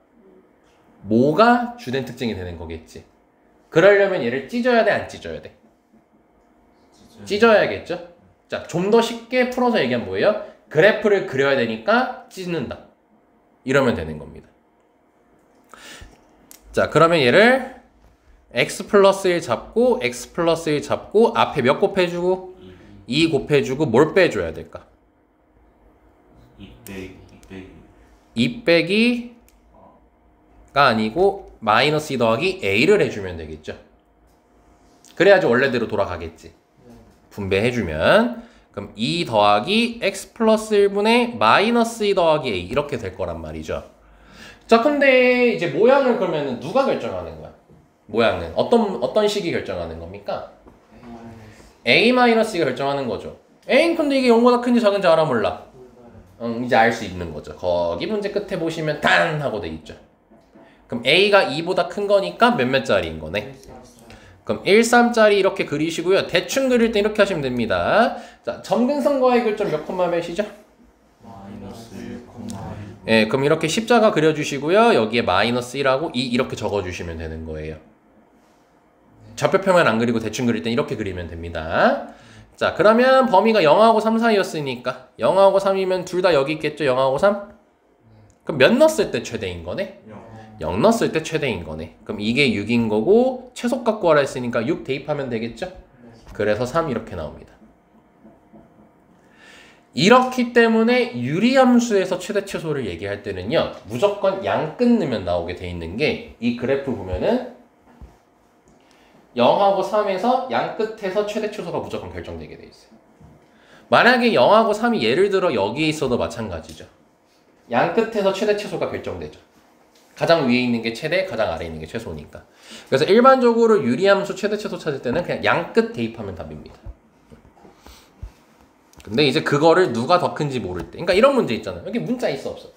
뭐가 주된 특징이 되는 거겠지. 그러려면 얘를 찢어야 돼, 안 찢어야 돼? 찢어야겠죠? 자, 좀 더 쉽게 풀어서 얘기하면 뭐예요? 그래프를 그려야 되니까 찢는다. 이러면 되는 겁니다. 자, 그러면 얘를 x 플러스 1 잡고 x 플러스 1 잡고 앞에 몇 곱해주고 2 곱해주고 뭘 빼줘야 될까? 2 빼기가 아니고 마이너스 2 더하기 a를 해주면 되겠죠. 그래야지 원래대로 돌아가겠지. 분배해주면 그럼 2 더하기 x 플러스 1분의 마이너스 2 더하기 a 이렇게 될 거란 말이죠. 자, 근데 이제 모양을 그러면 누가 결정하는 거야? 모양은 어떤 식이 결정하는 겁니까? a-가 결정하는 거죠. a는 근데 이게 0보다 큰지 작은지 알아 몰라? 이제 알 수 있는 거죠. 거기 문제 끝에 보시면 단 하고 돼 있죠. 그럼 a가 2보다 큰 거니까 몇몇 짜리인 거네. 그럼 1, 3짜리 이렇게 그리시고요. 대충 그릴 때 이렇게 하시면 됩니다. 자, 점근선과의 교점 몇 콤마 몇이죠? 마이너스 1, 예, 그럼 이렇게 십자가 그려주시고요. 여기에 마이너스 1하고 2 이렇게 적어주시면 되는 거예요. 좌표표면 안 그리고 대충 그릴 땐 이렇게 그리면 됩니다. 자, 그러면 범위가 0하고 3 사이였으니까 0하고 3이면 둘 다 여기 있겠죠? 0하고 3? 그럼 몇 넣었을 때 최대인 거네? 0 넣었을 때 최대인 거네. 그럼 이게 6인 거고 최소값 구하라 했으니까 6 대입하면 되겠죠? 그래서 3 이렇게 나옵니다. 이렇기 때문에 유리함수에서 최대 최소를 얘기할 때는요. 무조건 양끝 넣으면 나오게 돼 있는 게 이 그래프 보면은 0하고 3에서 양끝에서 최대 최소가 무조건 결정되게 돼 있어요. 만약에 0하고 3이 예를 들어 여기에 있어도 마찬가지죠. 양끝에서 최대 최소가 결정되죠. 가장 위에 있는 게 최대, 가장 아래에 있는 게 최소니까. 그래서 일반적으로 유리함수 최대 최소 찾을 때는 그냥 양끝 대입하면 답입니다. 근데 이제 그거를 누가 더 큰지 모를 때, 그러니까 이런 문제 있잖아요. 여기 문자 있어 없어?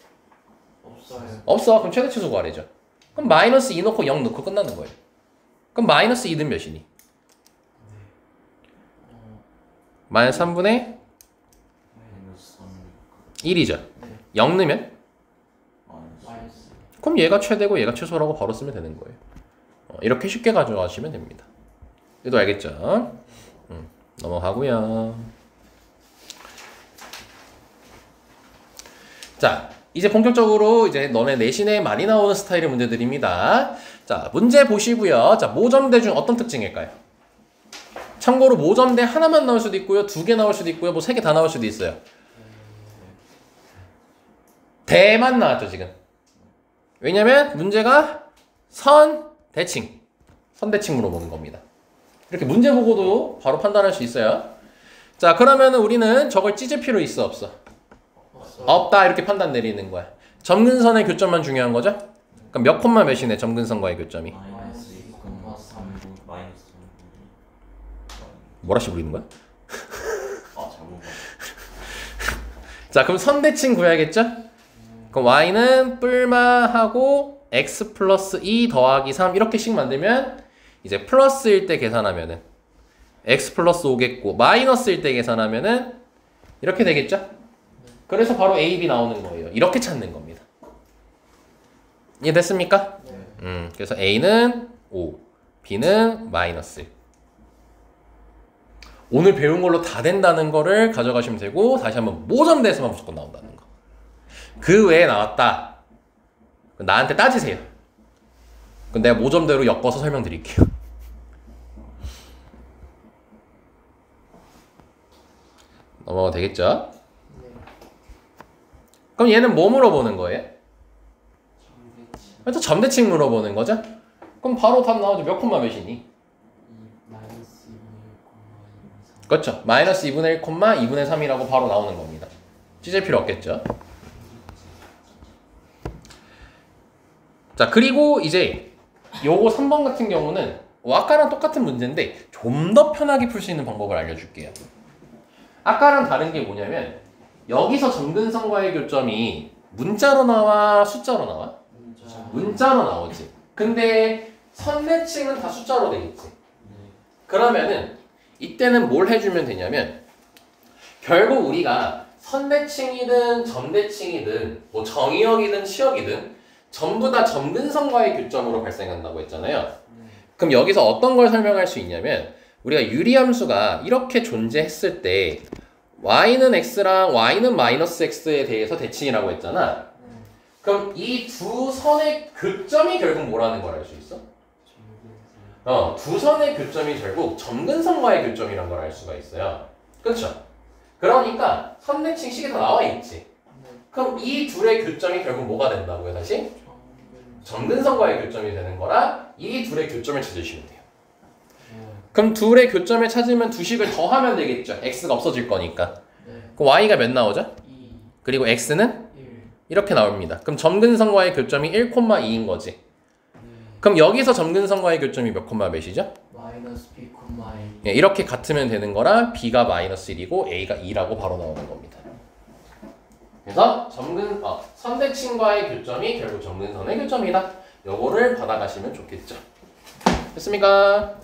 없어요. 없어. 그럼 최대 최소 구하래죠. 그럼 마이너스 2 넣고 0 넣고 끝나는 거예요. 그럼 마이너스 2는 몇이니? 마이너스 3분의 1이죠. 0 넣으면? 마이너스. 그럼 얘가 최대고 얘가 최소라고 바로 쓰면 되는 거예요. 이렇게 쉽게 가져가시면 됩니다. 이도 알겠죠? 넘어가고요. 자, 이제 본격적으로 이제 너네 내신에 많이 나오는 스타일의 문제들입니다. 자, 문제 보시고요. 자, 모점대 중 어떤 특징일까요? 참고로 모점대 하나만 나올 수도 있고요. 2개 나올 수도 있고요. 뭐 3개 다 나올 수도 있어요. 대만 나왔죠, 지금. 왜냐면 문제가 선대칭. 선대칭으로 보는 겁니다. 이렇게 문제 보고도 바로 판단할 수 있어요. 자, 그러면은 우리는 저걸 찢을 필요 있어, 없어? 없다. 이렇게 판단 내리는 거야. 점근선의 교점만 중요한 거죠? 그럼 몇 콤마 몇이네, 점근선과의 교점이? 마이너스 2,3. 마이너스 뭐라시 부리는 거야? 잘못 봤어. 자, 그럼 선대칭 구해야겠죠? 그럼 y는 뿔마하고 x 플러스 2 더하기 3 이렇게씩 만들면 이제 플러스일 때 계산하면은 x 플러스 5겠고 마이너스일 때 계산하면은 이렇게 되겠죠? 그래서 바로 a, b 나오는 거예요. 이렇게 찾는 겁니다. 이해됐습니까? 네. 그래서 a는 5, b는 마이너스 1. 오늘 배운 걸로 다 된다는 거를 가져가시면 되고 다시 한번 모점대에서만 무조건 나온다는 거. 그 외에 나왔다. 나한테 따지세요. 그럼 내가 모점대로 엮어서 설명드릴게요. 넘어가 되겠죠? 네. 그럼 얘는 뭐 물어보는 거예요? 점대칭. 일단 점대칭 물어보는 거죠? 그럼 바로 답 나오죠. 몇 콤마 몇이니? 마이너스 2분의 1,2분의 3. 그렇죠. 마이너스 2분의 1, 2분의 3이라고 바로 나오는 겁니다. 찢을 필요 없겠죠. 자, 그리고 이제 요거 3번 같은 경우는 아까랑 똑같은 문제인데 좀 더 편하게 풀 수 있는 방법을 알려줄게요. 아까랑 다른 게 뭐냐면 여기서 점근선과의 교점이 문자로 나와 숫자로 나와? 문자로 나오지. 근데 선대칭은 다 숫자로 되겠지. 그러면은 이때는 뭘 해주면 되냐면 결국 우리가 선대칭이든 점대칭이든 뭐 정의역이든 치역이든 전부 다 점근선과의 교점으로 발생한다고 했잖아요. 네. 그럼 여기서 어떤 걸 설명할 수 있냐면 우리가 유리함수가 이렇게 존재했을 때 y는 x랑 y는 마이너스 x에 대해서 대칭이라고 했잖아. 네. 그럼 이 두 선의 교점이 결국 뭐라는 걸 알 수 있어? 점근선. 두 선의 교점이 결국 점근선과의 교점이라는 걸 알 수가 있어요. 그렇죠? 그러니까 선대칭 식이 다 나와 있지. 네. 그럼 이 둘의 교점이 결국 뭐가 된다고요? 다시? 점근선. 점근선과의 교점이 되는 거라 이 둘의 교점을 찾으시면 돼요. 네. 그럼 둘의 교점을 찾으면 두 식을 더하면 되겠죠. x가 없어질 거니까. 네. 그럼 y가 몇 나오죠? 2, 그리고 x는 1. 이렇게 나옵니다. 그럼 점근선과의 교점이 1,2인 거지. 네. 그럼 여기서 점근선과의 교점이 몇 콤마 몇이죠? 마이너스 B, 1. 예, 이렇게 같으면 되는 거라 b가 마이너스 1이고 a가 2라고 바로 나오는 겁니다. 그래서 선대칭과의 교점이 결국 점근선의 교점이다. 요거를 받아가시면 좋겠죠. 됐습니까?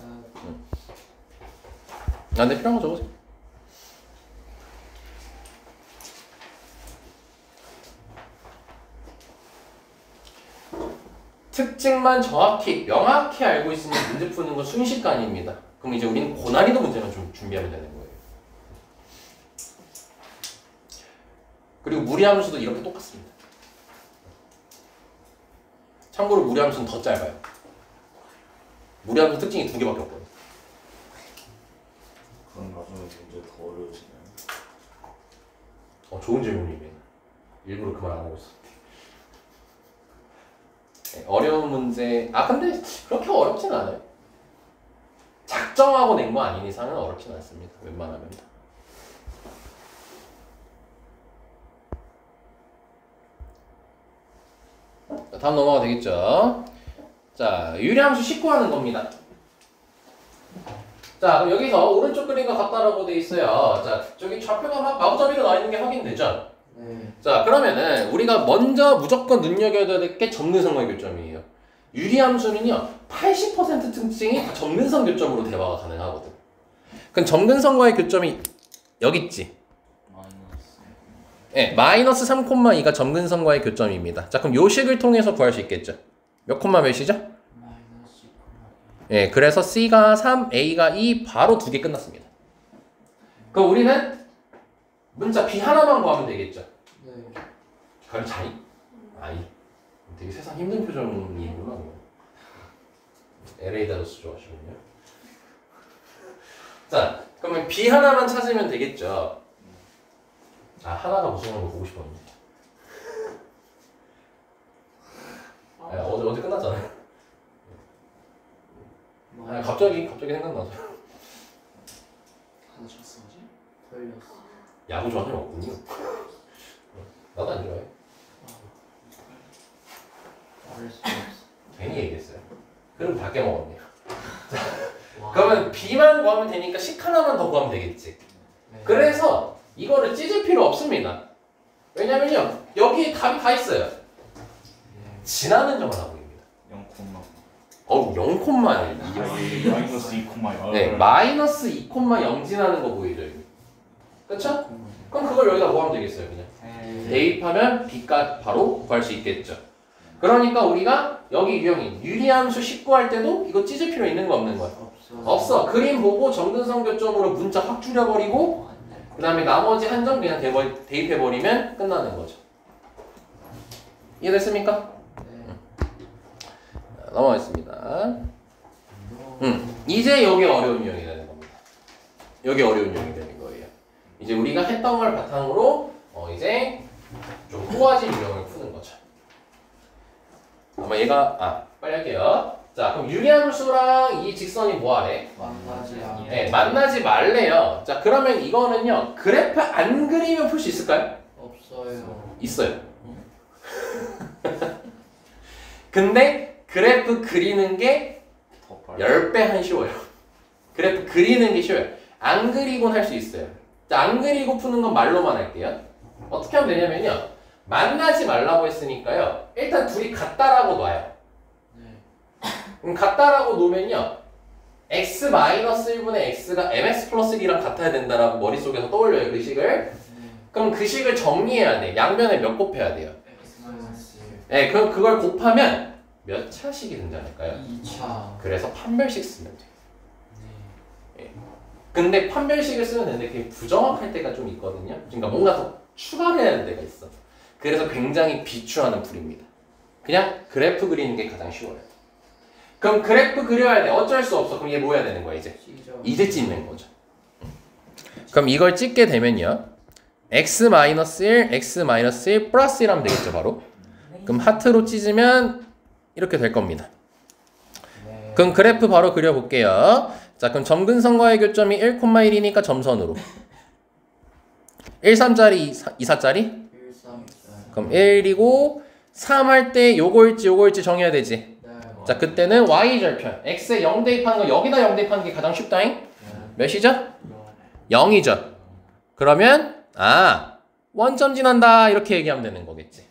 근데 필요한 거 적으세요. 특징만 정확히 명확히 알고 있으면 문제 푸는 건 순식간입니다. 그럼 이제 우리는 고난이도 문제만 좀 준비하면 되는 거예요. 그리고 무리함수도 이렇게 똑같습니다. 참고로 무리함수는 더 짧아요. 무리함수 특징이 2개밖에 없거든요. 그럼 나중에 문제 더 어려워지나요? 좋은 질문이네. 일부러 그 말 안 하고 있어. 네, 어려운 문제. 근데 그렇게 어렵진 않아요. 작정하고 낸 거 아닌 이상은 어렵진 않습니다. 웬만하면. 자, 다음 넘어가 되겠죠. 자, 유리함수 식 구하는 겁니다. 자, 그럼 여기서 오른쪽 그림과 같다라고 돼 있어요. 자, 저기 좌표가 막 마구잡이로 나와 있는 게 확인되죠? 네. 자, 그러면은 우리가 먼저 무조건 눈여겨야 될 게 점근선과의 교점이에요. 유리함수는요, 80% 특징이 다 점근선 교점으로 대화가 가능하거든. 그럼 점근선과의 교점이 여기 있지? 마이너스. 네, 마이너스 3,2가 점근선과의 교점입니다. 자, 그럼 요 식을 통해서 구할 수 있겠죠? 몇 콤마 몇이죠? 마이너스 2, 예, 그래서 C가 3, A가 2, 바로 2개 끝났습니다. 그럼 우리는 문자 B 하나만 구하면 되겠죠? 네. 그럼 자이? 아이. 되게 세상 힘든 표정이구나. LA 다저스 좋아하시군요. 자, 그러면 B 하나만 찾으면 되겠죠? 하나가 무슨 거 보고 싶었는데. 어제 끝났잖아요. 갑자기 생각나서. 하나 쳤어 어제? 걸렸어. 야구 좋아하는 사람 없군요. 나도 안 좋아해. 말할 수 없어. 괜히 얘기했어요. 그럼 다 깨먹었네요. 와. 그러면 B만 구하면 되니까 식 하나만 더 구하면 되겠지. 네. 그래서 이거를 찢을 필요 없습니다. 왜냐면요, 여기 답이 다 있어요. 네. 지나는 점을 하고 있습니다. 0,0. 마이너스 2,0. 네, 마이너스 2,0 지나는 거 보이죠? 여기. 그쵸? 그럼 그걸 여기다 뭐 하면 되겠어요, 그냥? 네. 대입하면 B가 바로 구할 수 있겠죠. 그러니까 우리가 여기 유형인 유리함수 식 구할 때도 이거 찢을 필요 있는 거 없는 거야? 없어. 없어. 그림 보고 점근선 교점으로 문자 확 줄여버리고 그 다음에 나머지 한 점 그냥 대입해버리면 끝나는 거죠. 이해됐습니까? 네. 자, 넘어가겠습니다. 이제 여기 어려운 유형이 되는 겁니다. 여기 어려운 유형이 되는 거예요. 이제 우리가 했던 걸 바탕으로 이제 좀 후화질 유형을 푸는 거죠. 아마 얘가 빨리 할게요. 자, 그럼 유리함수랑 이 직선이 뭐하래? 만나지 않아. 네, 만나지 말래요. 자, 그러면 이거는요, 그래프 안 그리면 풀 수 있을까요? 없어요. 있어요. 근데 그래프 그리는 게 더 빨리. 10배 한 쉬워요. 그래프 그리는 게 쉬워요. 안 그리고는 할 수 있어요. 자, 안 그리고 푸는 건 말로만 할게요. 어떻게 하면 되냐면요, 만나지 말라고 했으니까요, 일단 둘이 같다라고 놔요. 네. 그럼 같다라고 놓으면요, x-1분의 x가 mx 플러스 1이랑 같아야 된다라고 머릿속에서 떠올려요, 그 식을. 네. 그럼 그 식을 정리해야 돼. 양변에 몇 곱해야 돼요? X-1 네, 그럼 그걸 곱하면 몇 차식이 등장할까요? 2차 그래서 판별식 쓰면 돼요. 네. 근데 판별식을 쓰면 되는데 그게 부정확할 때가 좀 있거든요. 그러니까 뭔가 더 추가를 해야 하는 데가 있어. 그래서 굉장히 비추하는 풀입니다. 그냥 그래프 그리는 게 가장 쉬워요. 그럼 그래프 그려야 돼. 어쩔 수 없어. 그럼 얘 뭐 해야 되는 거야 이제? C죠. 이제 찍는 거죠. 그럼 이걸 찍게 되면요. x-1, x-1 플러스 1 하면 되겠죠 바로. 그럼 하트로 찢으면 이렇게 될 겁니다. 네. 그럼 그래프 바로 그려볼게요. 자, 그럼 점근선과의 교점이 1,1이니까 점선으로 1, 3짜리, 2, 4짜리? 1, 3, 4 그럼 1이고 3 할 때 요거일지 정해야 되지. 네. 자, 그때는 y절편 x에 0 대입하는 거 여기다 0 대입하는 게 가장 쉽다잉. 몇이죠? 0이죠. 그러면 원점 지난다 이렇게 얘기하면 되는 거겠지.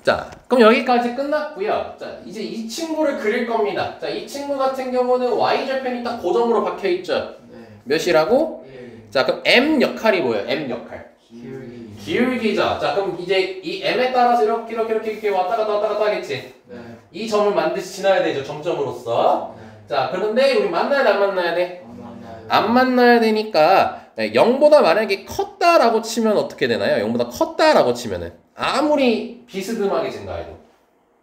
자, 그럼 여기까지 끝났고요. 자, 이제 이 친구를 그릴 겁니다. 자, 이 친구 같은 경우는 y절편이 딱 고정으로 박혀 있죠. 네. 몇이라고? 1 자, 그럼 m 역할이 뭐예요? m 역할. 기울기 기울기죠. 자, 그럼 이제 이 m에 따라서 이렇게 왔다 갔다 하겠지. 네. 이 점을 반드시 지나야 되죠. 점점으로서. 네. 자, 그런데 우리 만나야 돼, 안 만나야 돼? 안 만나요. 안 만나야 되니까 0보다 만약에 컸다라고 치면 어떻게 되나요? 0보다 컸다라고 치면은 아무리 비스듬하게 증가해도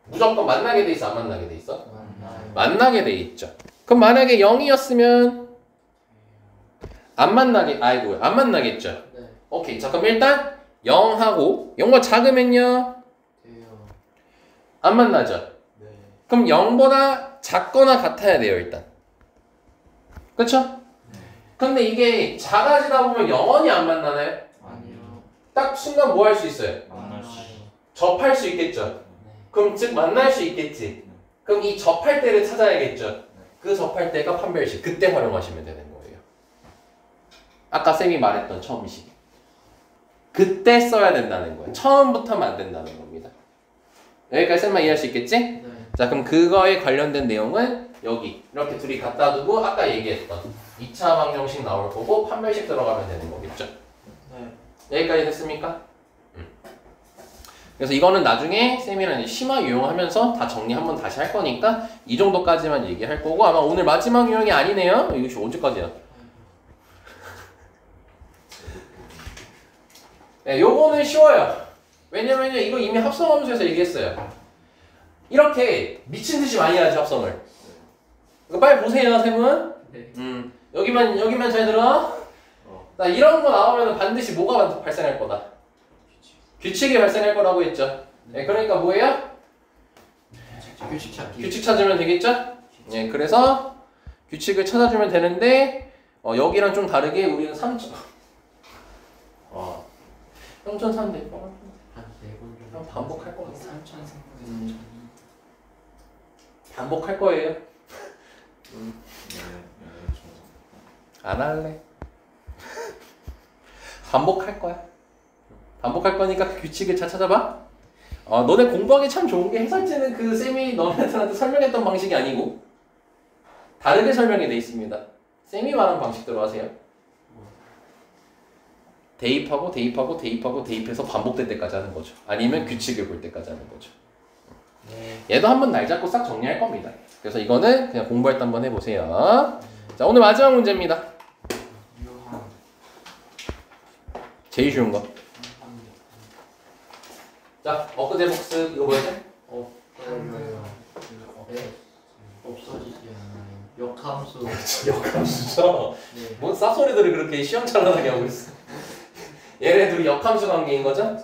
무조건 만나게 돼 있어, 안 만나게 돼 있어? 만나요. 만나게 돼 있죠. 그럼 만약에 0이었으면 안 만나겠죠. 네. 오케이. 자, 그럼 일단 0하고 0보다 작으면요 돼요. 안 만나죠. 네. 그럼 0보다 작거나 같아야 돼요, 일단. 그쵸? 근데 이게 작아지다 보면 영원히 안 만나나요? 아니요. 딱 순간 뭐 할 수 있어요? 만날 수 있어. 접할 수 있겠죠. 네. 그럼 즉 만날 수 있겠지. 그럼 이 접할 때를 찾아야겠죠. 그 접할 때가 판별식. 그때 활용하시면 되는 거예요. 아까 쌤이 말했던 처음식. 그때 써야 된다는 거예요. 처음부터 하면 안 된다는 겁니다. 여기까지 쌤만 이해할 수 있겠지? 네. 자, 그럼 그거에 관련된 내용은 여기 이렇게 둘이 갖다 두고 아까 얘기했던 2차 방정식 나올 거고 판별식 들어가면 되는 거겠죠. 네. 여기까지 됐습니까? 그래서 이거는 나중에 쌤이랑 이제 심화 유형하면서 다 정리 한번 다시 할 거니까 이 정도까지만 얘기할 거고 아마 오늘 마지막 유형이 아니네요. 이거 언제까지야? 네, 요거는 쉬워요. 왜냐면요 이거 이미 합성함수에서 얘기했어요. 이렇게 미친 듯이 많이 하지 합성을. 이거 빨리 보세요, 쌤은. 네. 여기만 잘 들어. 나 이런 거 나오면 반드시 뭐가 발생할 거다. 규칙이 발생할 거라고 했죠. 네, 그러니까 뭐예요? 규칙 찾기. 규칙 찾으면 되겠죠? 네, 그래서 규칙을 찾아주면 되는데 여기랑 좀 다르게 우리는 3천. 와. 3,300번. 한4번 정도. 반복할 거 같아. 3,000 반복할 거예요. 네. 안 할래. 반복할 거야. 반복할 거니까 그 규칙을 잘 찾아봐. 너네 공부하기 참 좋은 게 해설지는 그 쌤이 너네들한테 설명했던 방식이 아니고 다르게 설명이 돼 있습니다. 쌤이 말한 방식대로 하세요. 대입하고 대입해서 반복될 때까지 하는 거죠. 아니면 규칙을 볼 때까지 하는 거죠. 네. 얘도 한번 날 잡고 싹 정리할 겁니다. 그래서 이거는 그냥 공부할 때 한번 해보세요. 자, 오늘 마지막 문제입니다. 유한. 제일 쉬운 거. 자, 엊그제 복습 이거 뭐였지? 없어져요. 네. 없어지지 않아요. 역함수. 역함수죠. 네. 뭔 쌉소리들을 그렇게 시험찬란하게 하고 있어. 얘네 둘이 역함수 관계인 거죠?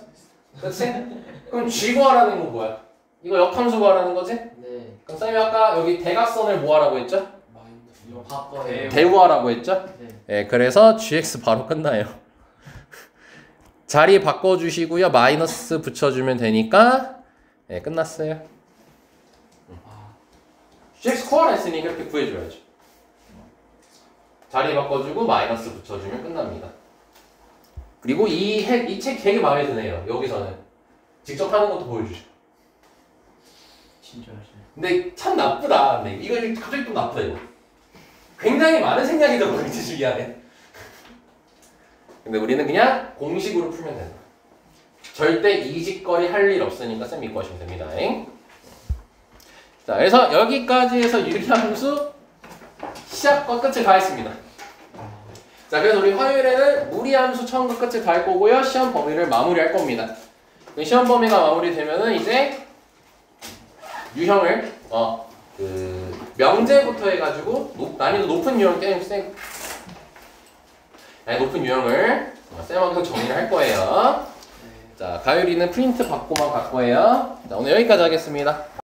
그치? 그럼 G 구하라는 건 뭐야? 이거 역함수 구하라는 거지? 네. 그럼 쌤이 아까 여기 대각선을 뭐 하라고 했죠? 이거 바꿔요. 대구하라고 했죠? 네. 예, 그래서 GX 바로 끝나요. 자리 바꿔주시고요. 마이너스 붙여주면 되니까 예, 끝났어요. GX 구하라 했으니 이렇게 구해줘야죠. 자리 바꿔주고 마이너스 붙여주면 끝납니다. 그리고 이 책 되게 마음에 드네요. 여기서는 직접 하는 것도 보여주죠. 진짜 하시네. 근데 참 나쁘다. 근데 이거 갑자기 또 나쁘다 이거. 굉장히 많은 생각이 들어가 있지 주기 안에. 근데 우리는 그냥 공식으로 풀면 된다. 절대 이직거리 할 일 없으니까 쌤 믿고 하시면 됩니다. 자, 그래서 여기까지 해서 유리함수 시작과 끝을 다 했습니다. 자, 그래서 우리 화요일에는 무리함수 처음과 끝을 다 할 거고요. 시험 범위를 마무리할 겁니다. 시험 범위가 마무리되면은 이제 유형을 명제부터 해가지고 난이도 높은 유형 높은 유형을 쌤하고 정리를 할 거예요. 자, 가율이는 프린트 받고만 갈 거예요. 자, 오늘 여기까지 하겠습니다.